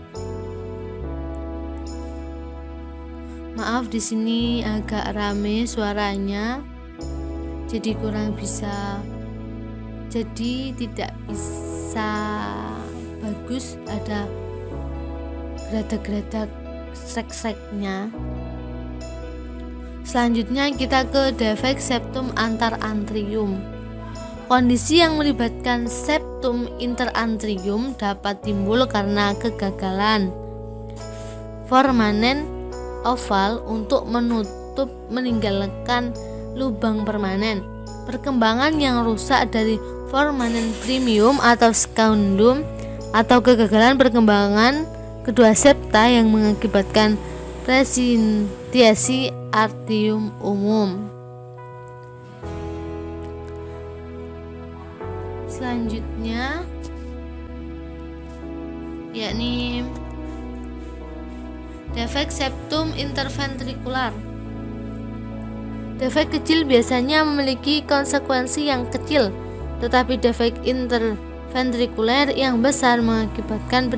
Maaf, di sini agak rame suaranya, jadi tidak bisa bagus, ada geradak-geradak srek-sreknya. Selanjutnya kita ke defek septum anterantrium. Kondisi yang melibatkan septum interantrium dapat timbul karena kegagalan formanen oval untuk meninggalkan lubang permanen. Perkembangan yang rusak dari formanen premium atau secundum, atau kegagalan perkembangan kedua septa yang mengakibatkan presentiasi artium umum. Selanjutnya yakni defek septum interventrikular. Defek kecil biasanya memiliki konsekuensi yang kecil, tetapi defek interventrikuler yang besar mengakibatkan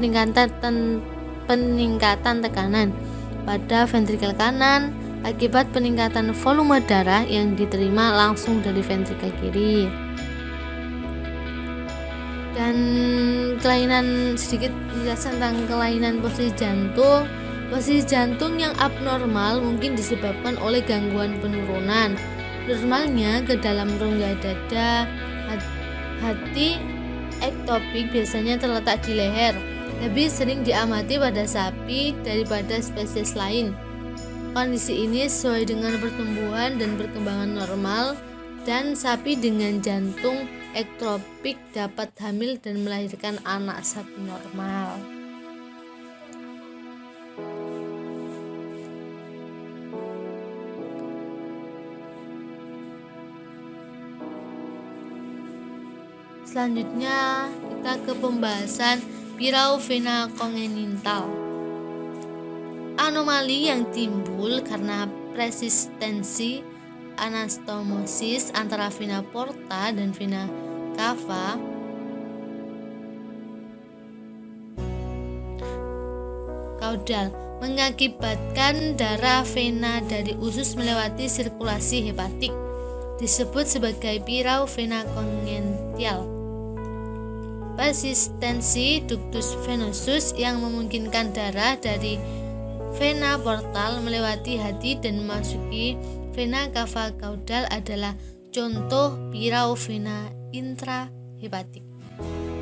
peningkatan tekanan pada ventrikel kanan akibat peningkatan volume darah yang diterima langsung dari ventrikel kiri. Dan sedikit penjelasan tentang kelainan posisi jantung. Posisi jantung yang abnormal mungkin disebabkan oleh gangguan penurunan normalnya ke dalam rongga dada. Hati ektopik biasanya terletak di leher, lebih sering diamati pada sapi daripada spesies lain. Kondisi ini sesuai dengan pertumbuhan dan perkembangan normal, dan sapi dengan jantung ektopik dapat hamil dan melahirkan anak sapi normal. Selanjutnya kita ke pembahasan pirau vena congenital. Anomali yang timbul karena persistensi anastomosis antara vena porta dan vena cava caudal mengakibatkan darah vena dari usus melewati sirkulasi hepatik, disebut sebagai pirau vena congenital. Persistensi ductus venosus yang memungkinkan darah dari vena portal melewati hati dan memasuki vena cava caudal adalah contoh pirau vena intrahepatik.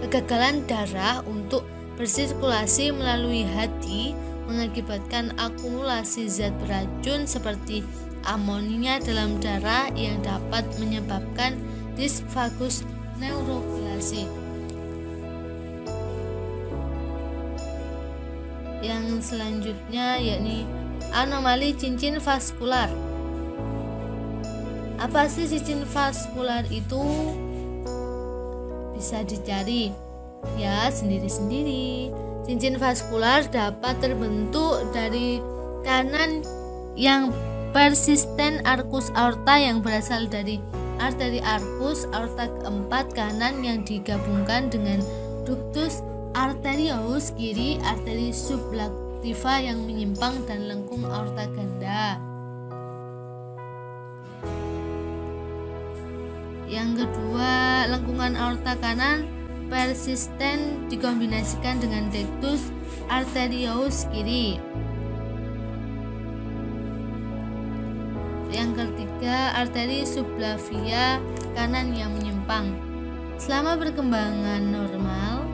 Kegagalan darah untuk bersirkulasi melalui hati mengakibatkan akumulasi zat beracun seperti amonia dalam darah yang dapat menyebabkan disfagus neuroplasi. Yang selanjutnya yakni anomali cincin vaskular. Apa sih cincin vaskular itu? Bisa dicari ya sendiri-sendiri. Cincin vaskular dapat terbentuk dari kanan yang persisten arcus aorta yang berasal dari arteri arcus aorta keempat kanan yang digabungkan dengan ductus arteriosus kiri, arteri subactiva yang menyimpang, dan lengkung aorta ganda. Yang kedua, lengkungan aorta kanan persisten dikombinasikan dengan ductus arteriosus kiri. Yang ketiga, ada arteri subclavia kanan yang menyimpang. Selama perkembangan normal,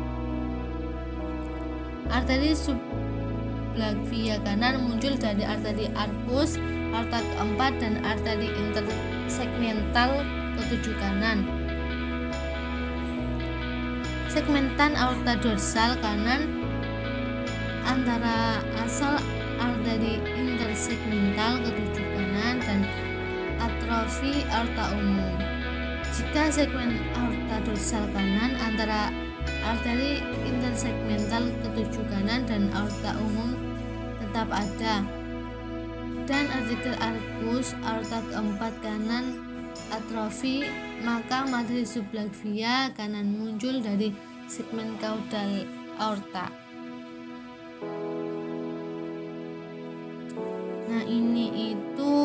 arteri subclavia kanan muncul dari arteri arcus aorta keempat dan arteri intersegmental ketujuh kanan. Segmentan aorta dorsal kanan antara asal arteri intersegmental ketujuh kanan dan atrofi aorta umum. Jika segmen aorta dorsal kanan antara arteri intersegmental ketujuh kanan dan aorta umum tetap ada, dan arteri arcus aorta keempat kanan atrofi, maka materi subclavia kanan muncul dari segmen caudal aorta. Nah, ini itu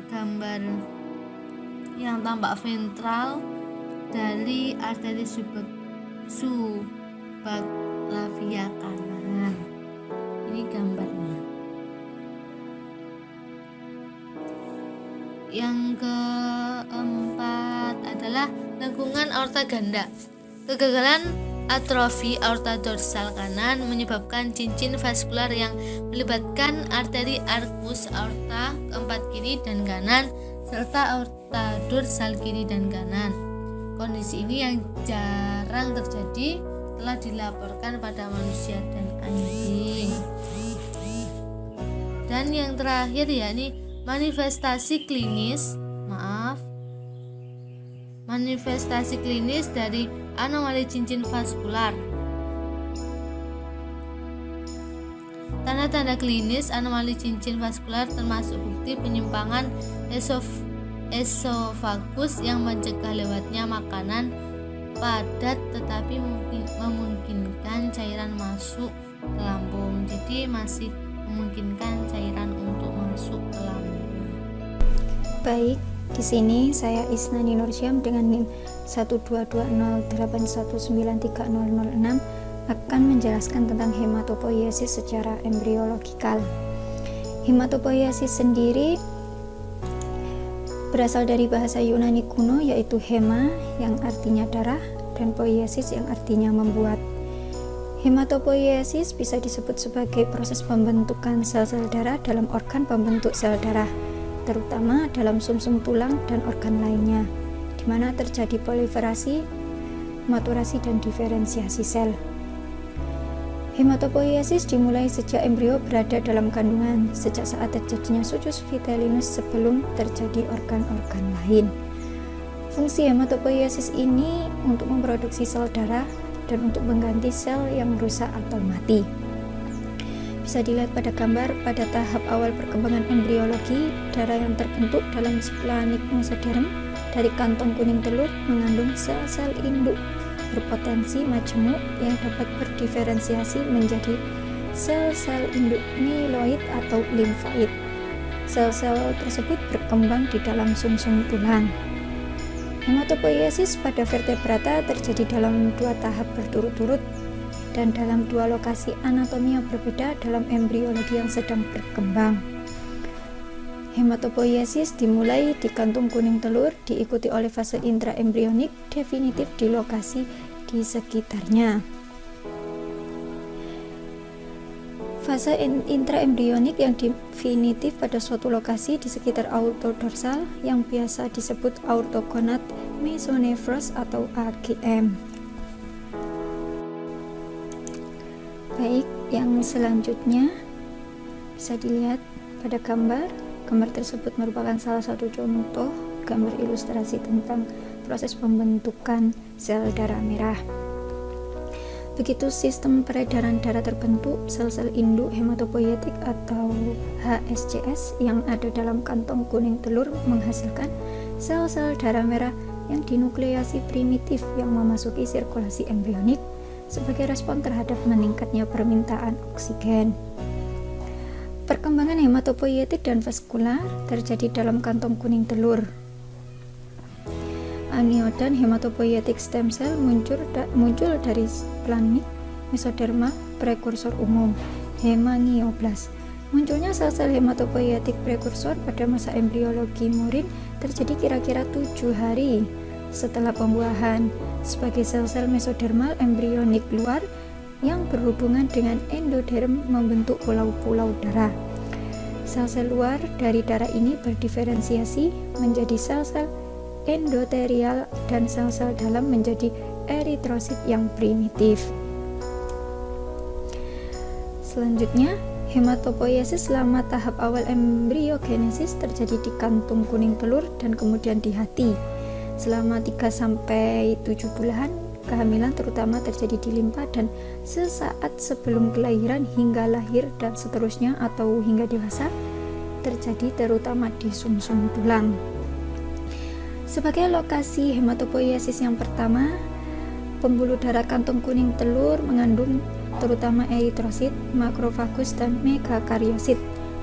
gambar yang tampak ventral dari arteri subclavia kanan. Ini gambarnya. Yang keempat adalah lengkungan aorta ganda. Kegagalan atrofi aorta dorsal kanan menyebabkan cincin vaskular yang melibatkan arteri arcus aorta keempat kiri dan kanan serta aorta dorsal kiri dan kanan. Kondisi ini yang jarang terjadi telah dilaporkan pada manusia dan anjing. Dan yang terakhir yakni manifestasi klinis dari anomali cincin vaskular. Tanda-tanda klinis anomali cincin vaskular termasuk bukti penyimpangan esofagus yang mencegah lewatnya makanan padat tetapi memungkinkan cairan masuk ke lambung. Jadi masih memungkinkan cairan untuk masuk ke lambung. Baik, di sini saya Isnani Nursyam dengan NIM 12208193006 akan menjelaskan tentang hematopoiesis secara embriologikal. Hematopoiesis sendiri berasal dari bahasa Yunani kuno yaitu hema yang artinya darah dan poiesis yang artinya membuat. Hematopoiesis bisa disebut sebagai proses pembentukan sel-sel darah dalam organ pembentuk sel darah, terutama dalam sumsum tulang dan organ lainnya, di mana terjadi proliferasi, maturasi, dan diferensiasi sel. Hematopoiesis dimulai sejak embrio berada dalam kandungan, sejak saat terjadinya sucus vitellinus sebelum terjadi organ-organ lain. Fungsi hematopoiesis ini untuk memproduksi sel darah dan untuk mengganti sel yang rusak atau mati. Bisa dilihat pada gambar pada tahap awal perkembangan embriologi, darah yang terbentuk dalam splanik mesoderm dari kantong kuning telur mengandung sel-sel induk berpotensi majemuk yang dapat berdiferensiasi menjadi sel-sel induk mieloid atau limfoid. Sel-sel tersebut berkembang di dalam sumsum tulang. Hematopoiesis pada vertebrata terjadi dalam 2 tahap berturut-turut dan dalam 2 lokasi anatomi yang berbeda dalam embriologi yang sedang berkembang. Hematopoiesis dimulai di kantung kuning telur, diikuti oleh fase intraembrionik definitif di lokasi di sekitarnya. Fase intraembrionik yang definitif pada suatu lokasi di sekitar aorta dorsal yang biasa disebut aortogonad mesonephros atau AGM. Baik, yang selanjutnya bisa dilihat pada gambar. Gambar tersebut merupakan salah satu contoh gambar ilustrasi tentang proses pembentukan sel darah merah. Begitu sistem peredaran darah terbentuk, sel-sel induk hematopoietik atau HSCS yang ada dalam kantong kuning telur menghasilkan sel-sel darah merah yang dinukleasi primitif yang memasuki sirkulasi embrionik sebagai respon terhadap meningkatnya permintaan oksigen. Perkembangan hematopoietik dan vaskular terjadi dalam kantong kuning telur. Aniodan hematopoietic stem cell muncul dari splanik mesoderma prekursor umum hemangioblast Munculnya sel-sel hematopoietik prekursor pada masa embriologi murin terjadi kira-kira 7 hari setelah pembuahan sebagai sel-sel mesodermal embrionik luar yang berhubungan dengan endoderm membentuk pulau-pulau darah. Sel-sel luar dari darah ini berdiferensiasi menjadi sel-sel endoterial dan sel-sel dalam menjadi eritrosit yang primitif. Selanjutnya, hematopoiesis selama tahap awal embriogenesis terjadi di kantung kuning telur dan kemudian di hati. Selama 3-7 bulan, kehamilan terutama terjadi di limpa dan sesaat sebelum kelahiran hingga lahir dan seterusnya atau hingga dewasa terjadi terutama di sumsum tulang. Sebagai lokasi hematopoiesis yang pertama, pembuluh darah kantung kuning telur mengandung terutama eritrosit, makrofagus, dan megakariosit.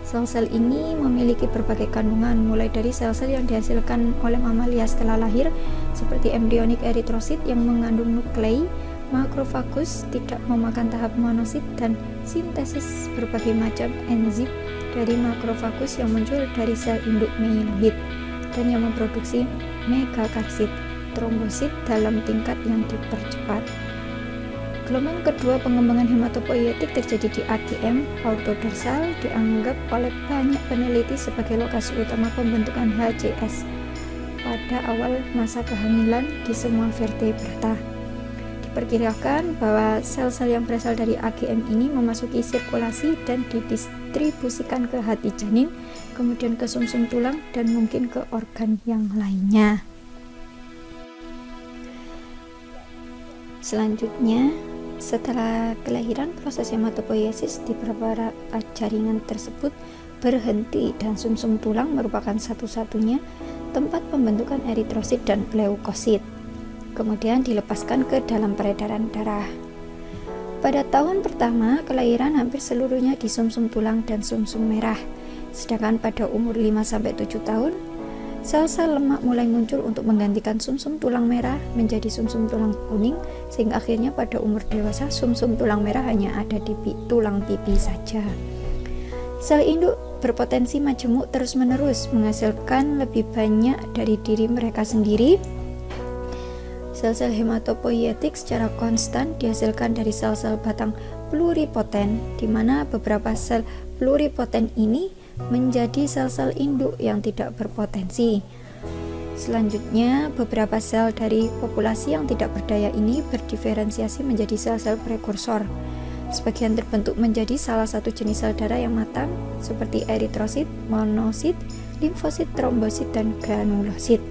Sel-sel ini memiliki berbagai kandungan, mulai dari sel-sel yang dihasilkan oleh mamalia setelah lahir, seperti embryonik eritrosit yang mengandung nuklei, makrofagus tidak memakan tahap monosit, dan sintesis berbagai macam enzim dari makrofagus yang muncul dari sel induk mieloid dan yang memproduksi megakariosit, trombosit dalam tingkat yang dipercepat. Gelombang kedua pengembangan hematopoietik terjadi di AGM autodorsal, dianggap oleh banyak peneliti sebagai lokasi utama pembentukan HCS pada awal masa kehamilan di semua vertebrata. Diperkirakan bahwa sel-sel yang berasal dari AGM ini memasuki sirkulasi dan didistribusikan ke hati janin, kemudian ke sumsum tulang, dan mungkin ke organ yang lainnya. Selanjutnya, setelah kelahiran, proses hematopoiesis di beberapa jaringan tersebut berhenti dan sumsum tulang merupakan satu-satunya tempat pembentukan eritrosit dan leukosit. Kemudian dilepaskan ke dalam peredaran darah. Pada tahun pertama kelahiran hampir seluruhnya di sumsum tulang dan sumsum merah. Sedangkan pada umur 5-7 tahun, sel-sel lemak mulai muncul untuk menggantikan sumsum tulang merah menjadi sumsum tulang kuning, sehingga akhirnya pada umur dewasa sumsum tulang merah hanya ada di tulang pipi saja. Sel induk berpotensi majemuk terus-menerus menghasilkan lebih banyak dari diri mereka sendiri. Sel-sel hematopoietik secara konstan dihasilkan dari sel-sel batang pluripoten, di mana beberapa sel pluripoten ini menjadi sel-sel induk yang tidak berpotensi. Selanjutnya, beberapa sel dari populasi yang tidak berdaya ini berdiferensiasi menjadi sel-sel prekursor. Sebagian terbentuk menjadi salah satu jenis sel darah yang matang, seperti eritrosit, monosit, limfosit, trombosit, dan granulosit.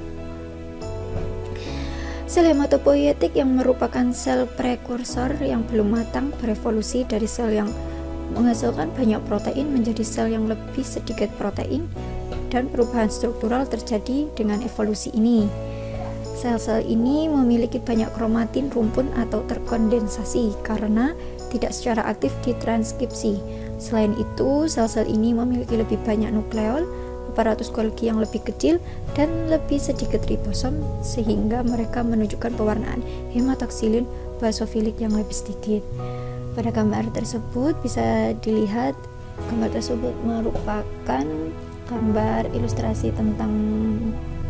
Sel hematopoietik yang merupakan sel prekursor yang belum matang berevolusi dari sel yang menghasilkan banyak protein menjadi sel yang lebih sedikit protein, dan perubahan struktural terjadi dengan evolusi ini. Sel-sel ini memiliki banyak kromatin rumpun atau terkondensasi karena tidak secara aktif ditranskripsi. Selain itu, sel-sel ini memiliki lebih banyak nukleol, aparatus Golgi yang lebih kecil, dan lebih sedikit ribosom, sehingga mereka menunjukkan pewarnaan hematoksilin basofilik yang lebih sedikit. Pada gambar tersebut bisa dilihat, gambar tersebut merupakan gambar ilustrasi tentang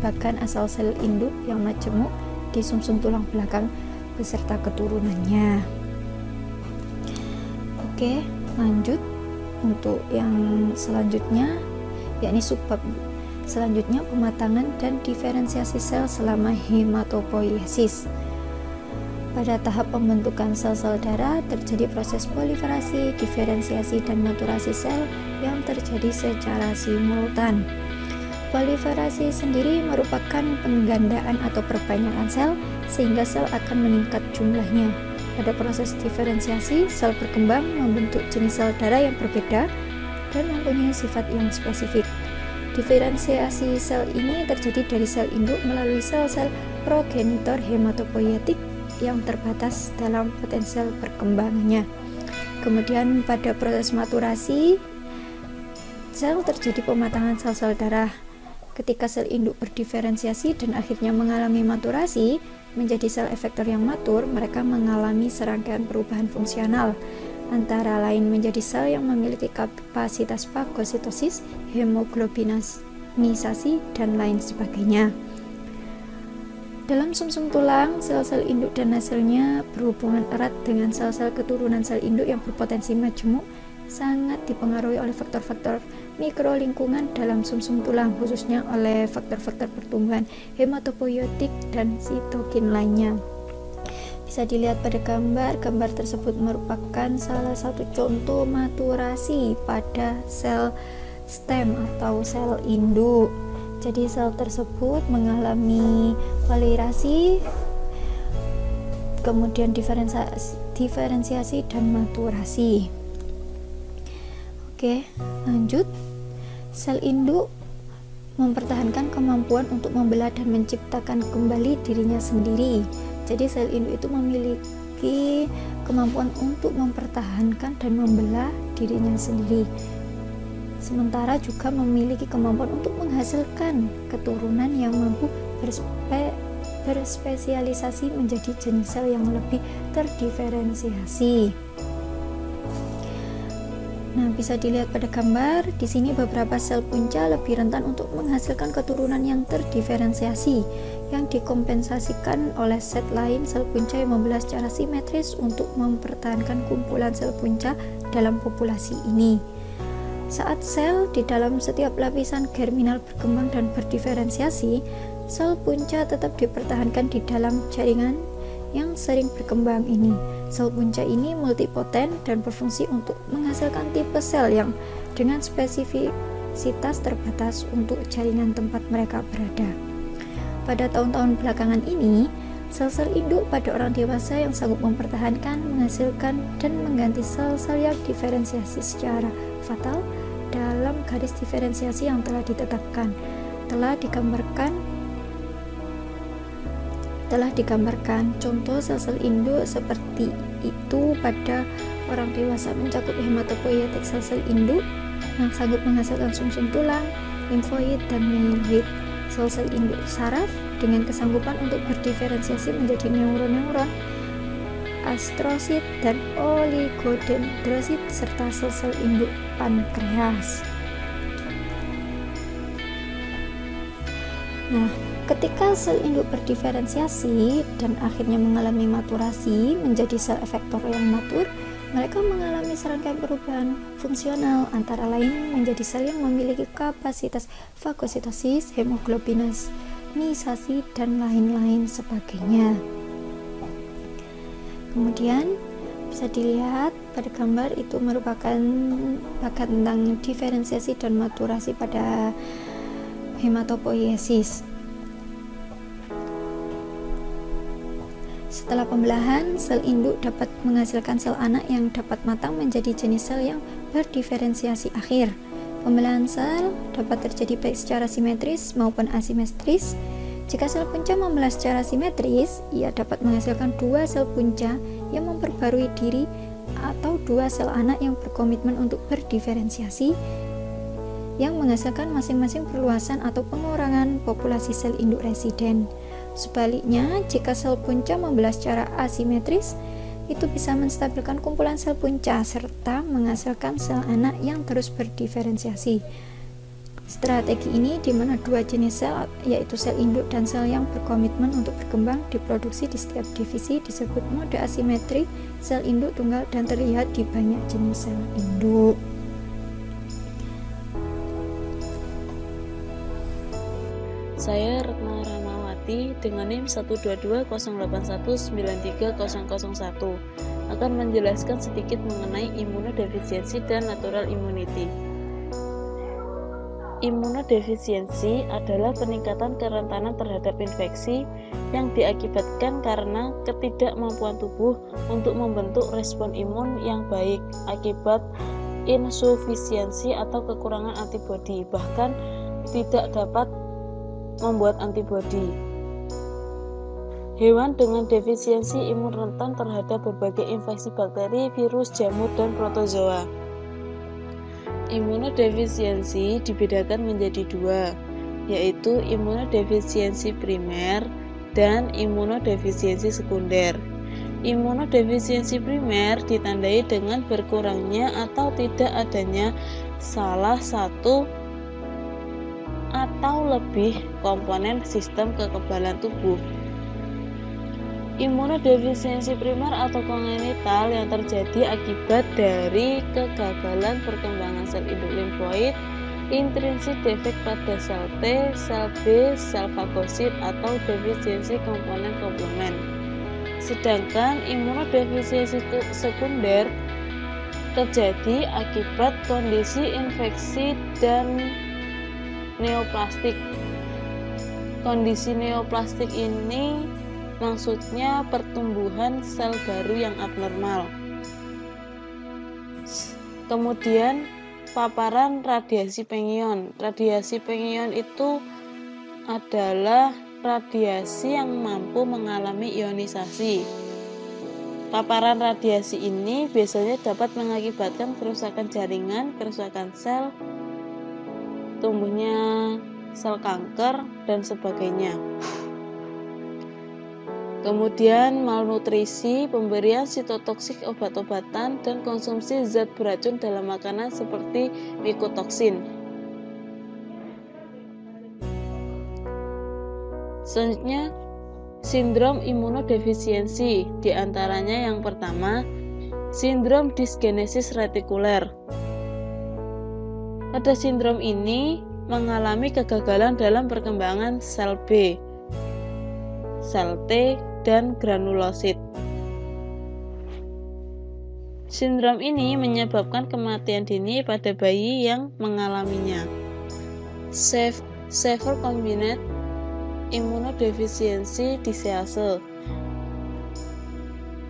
bagan asal sel induk yang majemuk di sumsum tulang belakang beserta keturunannya. Oke, lanjut untuk yang selanjutnya, yakni subbab selanjutnya, pematangan dan diferensiasi sel selama hematopoiesis. Pada tahap pembentukan sel-sel darah terjadi proses proliferasi, diferensiasi, dan maturasi sel yang terjadi secara simultan. Proliferasi sendiri merupakan penggandaan atau perbanyakan sel sehingga sel akan meningkat jumlahnya. Pada proses diferensiasi, sel berkembang membentuk jenis sel darah yang berbeda dan mempunyai sifat yang spesifik. Diferensiasi sel ini terjadi dari sel induk melalui sel-sel progenitor hematopoietik yang terbatas dalam potensial perkembangannya. Kemudian pada proses maturasi, sel terjadi pematangan sel-sel darah. Ketika sel induk berdiferensiasi dan akhirnya mengalami maturasi menjadi sel efektor yang matur, mereka mengalami serangkaian perubahan fungsional. antara lain menjadi sel yang memiliki kapasitas fagositosis, hemoglobinisasi, dan lain sebagainya. Dalam sumsum tulang, sel-sel induk dan hasilnya berhubungan erat dengan sel-sel keturunan sel induk yang berpotensi majemuk, sangat dipengaruhi oleh faktor-faktor mikrolingkungan dalam sumsum tulang, khususnya oleh faktor-faktor pertumbuhan hematopoietik dan sitokin lainnya. Bisa dilihat pada gambar tersebut merupakan salah satu contoh maturasi pada sel stem atau sel induk. Jadi sel tersebut mengalami polirasi, kemudian diferensiasi dan maturasi. Oke, lanjut. Sel induk mempertahankan kemampuan untuk membelah dan menciptakan kembali dirinya sendiri. Jadi sel induk itu memiliki kemampuan untuk mempertahankan dan membelah dirinya sendiri. Sementara juga memiliki kemampuan untuk menghasilkan keturunan yang mampu berspesialisasi menjadi jenis sel yang lebih terdiferensiasi. Nah, bisa dilihat pada gambar di sini beberapa sel punca lebih rentan untuk menghasilkan keturunan yang terdiferensiasi yang dikompensasikan oleh set lain sel punca yang membelah secara simetris untuk mempertahankan kumpulan sel punca dalam populasi ini. Saat sel di dalam setiap lapisan germinal berkembang dan berdiferensiasi, sel punca tetap dipertahankan di dalam jaringan yang sering berkembang ini. Sel punca ini multipoten dan berfungsi untuk menghasilkan tipe sel yang dengan spesifisitas terbatas untuk jaringan tempat mereka berada. Pada tahun-tahun belakangan ini, sel-sel induk pada orang dewasa yang sanggup mempertahankan, menghasilkan, dan mengganti sel-sel yang diferensiasi secara fatal dalam garis diferensiasi yang telah ditetapkan telah digambarkan contoh sel-sel induk seperti itu pada orang dewasa mencakup hematopoietik sel-sel induk yang sanggup menghasilkan sumsum tulang, limfoid, dan mieloid. Sel-sel induk saraf dengan kesanggupan untuk berdiferensiasi menjadi neuron-neuron, astrosit, dan oligodendrosit, serta sel-sel induk pankreas. Nah, ketika sel induk berdiferensiasi dan akhirnya mengalami maturasi menjadi sel efektor yang matur, mereka mengalami serangkaian perubahan fungsional, antara lain menjadi sel yang memiliki kapasitas fagositosis, hemoglobinisasi, dan lain-lain sebagainya. Kemudian bisa dilihat pada gambar itu merupakan bakat tentang diferensiasi dan maturasi pada hematopoiesis. Setelah pembelahan, sel induk dapat menghasilkan sel anak yang dapat matang menjadi jenis sel yang berdiferensiasi akhir. Pembelahan sel dapat terjadi baik secara simetris maupun asimetris. Jika sel punca membelah secara simetris, ia dapat menghasilkan dua sel punca yang memperbarui diri atau dua sel anak yang berkomitmen untuk berdiferensiasi yang menghasilkan masing-masing perluasan atau pengurangan populasi sel induk residen. Sebaliknya, jika sel punca membelah secara asimetris, itu bisa menstabilkan kumpulan sel punca serta menghasilkan sel anak yang terus berdiferensiasi. Strategi ini di mana dua jenis sel, yaitu sel induk dan sel yang berkomitmen untuk berkembang, diproduksi di setiap divisi, disebut mode asimetri sel induk tunggal dan terlihat di banyak jenis sel induk. Saya Retna Ramawati dengan NIM 12208193001 akan menjelaskan sedikit mengenai imunodefisiensi dan natural immunity. Imunodefisiensi adalah peningkatan kerentanan terhadap infeksi yang diakibatkan karena ketidakmampuan tubuh untuk membentuk respon imun yang baik akibat insufisiensi atau kekurangan antibodi, bahkan tidak dapat membuat antibodi. Hewan dengan defisiensi imun rentan terhadap berbagai infeksi bakteri, virus, jamur, dan protozoa. Imunodefisiensi dibedakan menjadi dua, yaitu imunodefisiensi primer dan imunodefisiensi sekunder. Imunodefisiensi primer ditandai dengan berkurangnya atau tidak adanya salah satu atau lebih komponen sistem kekebalan tubuh. Imunodefisiensi primer atau kongenital yang terjadi akibat dari kegagalan perkembangan sel induk limfoid, intrinsik defek pada sel T, sel B, sel fagosit atau defisiensi komponen komplement. Sedangkan imunodefisiensi sekunder terjadi akibat kondisi infeksi dan neoplastik. Kondisi neoplastik ini maksudnya pertumbuhan sel baru yang abnormal. Kemudian paparan radiasi pengion. Radiasi pengion itu adalah radiasi yang mampu mengalami ionisasi. Paparan radiasi ini biasanya dapat mengakibatkan kerusakan jaringan, kerusakan sel, tumbuhnya sel kanker, dan sebagainya. Kemudian malnutrisi, pemberian sitotoksik obat-obatan, dan konsumsi zat beracun dalam makanan seperti mikotoksin. Selanjutnya, sindrom imunodefisiensi, diantaranya yang pertama, sindrom disgenesis retikuler. Pada sindrom ini mengalami kegagalan dalam perkembangan sel B, sel T, dan granulosit. Sindrom ini menyebabkan kematian dini pada bayi yang mengalaminya. Severe combined imunodefisiensi disease,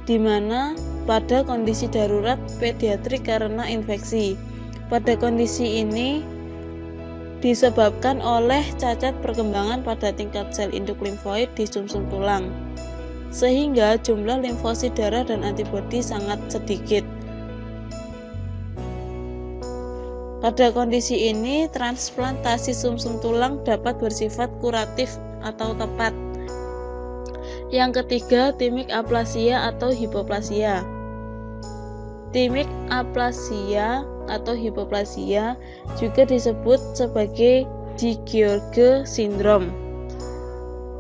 di mana pada kondisi darurat pediatrik karena infeksi. Pada kondisi ini disebabkan oleh cacat perkembangan pada tingkat sel induk limfoid di sumsum tulang, sehingga jumlah limfosit darah dan antibodi sangat sedikit. Pada kondisi ini, transplantasi sumsum tulang dapat bersifat kuratif atau tepat. Yang ketiga, timik aplasia atau hipoplasia. Timik aplasia atau hipoplasia juga disebut sebagai Di George syndrome.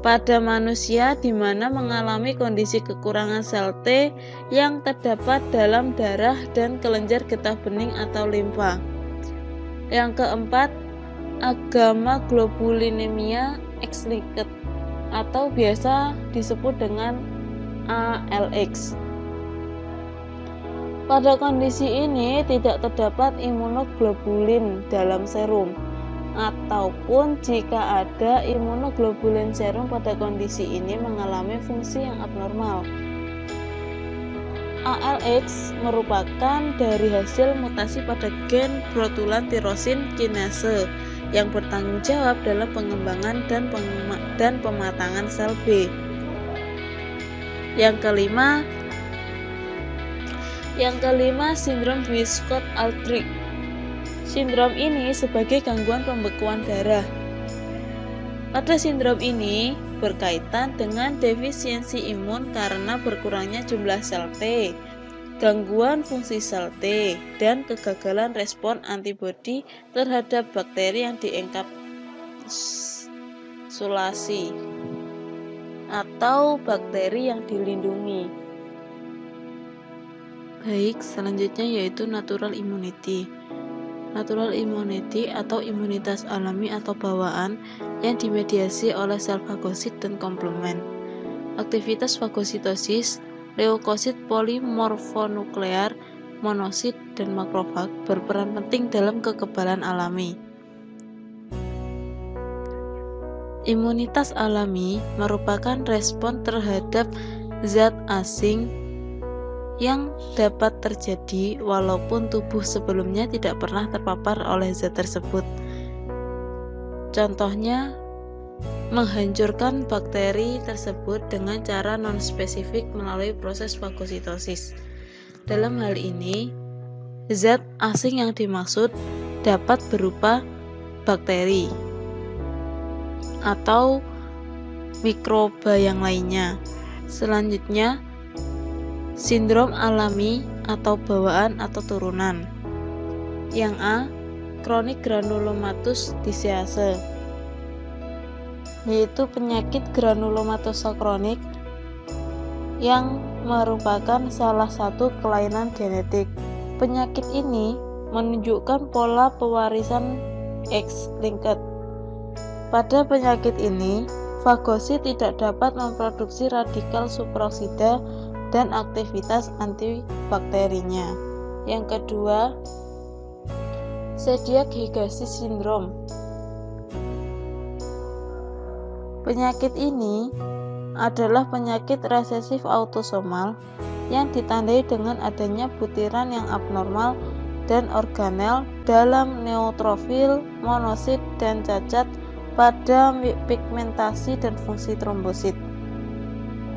Pada manusia di mana mengalami kondisi kekurangan sel T yang terdapat dalam darah dan kelenjar getah bening atau limfa. Yang keempat, agama globulinemia X-linked atau biasa disebut dengan ALX. Pada kondisi ini tidak terdapat imunoglobulin dalam serum, ataupun jika ada imunoglobulin serum pada kondisi ini mengalami fungsi yang abnormal. ALX merupakan dari hasil mutasi pada gen protulan tirosin kinase yang bertanggung jawab dalam pengembangan dan pematangan sel B. Yang kelima, sindrom Wiskott-Aldrich. Sindrom ini sebagai gangguan pembekuan darah. Pada sindrom ini berkaitan dengan defisiensi imun karena berkurangnya jumlah sel T, gangguan fungsi sel T, dan kegagalan respon antibodi terhadap bakteri yang dienkapsulasi atau bakteri yang dilindungi. Baik, selanjutnya yaitu natural immunity. Natural immunity atau imunitas alami atau bawaan yang dimediasi oleh sel fagosit dan komplement. Aktivitas fagositosis, leukosit polimorfonuklear, monosit, dan makrofag berperan penting dalam kekebalan alami. Imunitas alami merupakan respon terhadap zat asing yang dapat terjadi walaupun tubuh sebelumnya tidak pernah terpapar oleh zat tersebut. Contohnya, menghancurkan bakteri tersebut dengan cara non-spesifik melalui proses fagositosis. Dalam hal ini, zat asing yang dimaksud dapat berupa bakteri atau mikroba yang lainnya. Selanjutnya, Sindrom alami atau bawaan atau turunan. Yang A, kronik granulomatous disease, yaitu penyakit granulomatosa kronik yang merupakan salah satu kelainan genetik. Penyakit ini menunjukkan pola pewarisan X-linked. Pada penyakit ini, fagosit tidak dapat memproduksi radikal superoksida dan aktivitas antibakterinya. Yang kedua, Celiac Higashi syndrome. Penyakit ini adalah penyakit resesif autosomal yang ditandai dengan adanya butiran yang abnormal dan organel dalam neutrofil, monosit, dan cacat pada pigmentasi dan fungsi trombosit.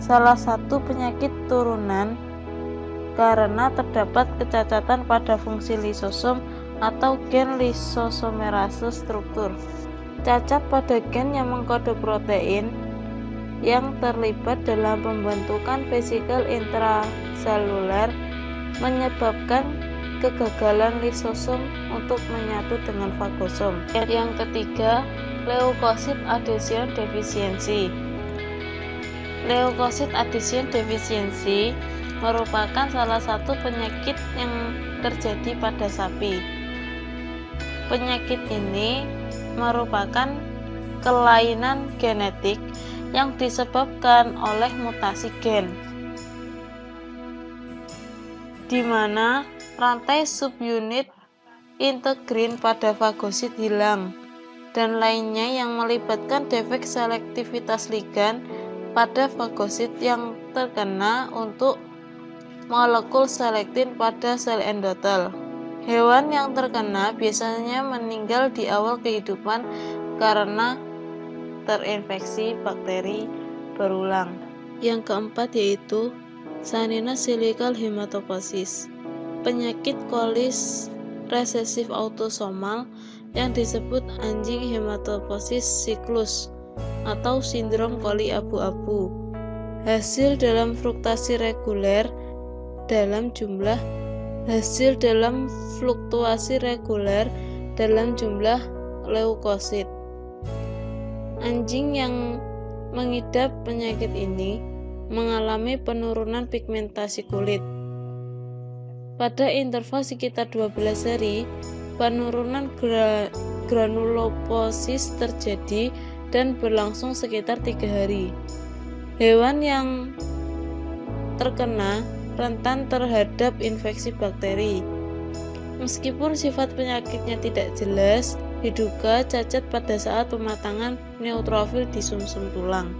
Salah satu penyakit turunan karena terdapat kecacatan pada fungsi lisosom atau gen lisosomerase struktur. Cacat pada gen yang mengkode protein yang terlibat dalam pembentukan vesikel intraseluler menyebabkan kegagalan lisosom untuk menyatu dengan fagosom. Yang ketiga, leukosit adhesion deficiency. Leukosit adhesion deficiency merupakan salah satu penyakit yang terjadi pada sapi. Penyakit ini merupakan kelainan genetik yang disebabkan oleh mutasi gen, di mana rantai subunit integrin pada fagosit hilang, dan lainnya yang melibatkan defek selektivitas ligan pada fagosit yang terkena untuk molekul selektin pada sel endotel. Hewan yang terkena biasanya meninggal di awal kehidupan karena terinfeksi bakteri berulang. Yang keempat yaitu Sanina celiacal hematopoiesis, penyakit kolis resesif autosomal yang disebut anjing hematopoiesis siklus atau sindrom koli abu-abu, hasil dalam fruktasi reguler dalam fluktuasi reguler dalam jumlah leukosit. Anjing yang mengidap penyakit ini mengalami penurunan pigmentasi kulit. Pada interval sekitar 12 hari, penurunan granuloposis terjadi dan berlangsung sekitar 3 hari. Hewan yang terkena rentan terhadap infeksi bakteri. Meskipun sifat penyakitnya tidak jelas, diduga cacat pada saat pematangan neutrofil di sumsum tulang.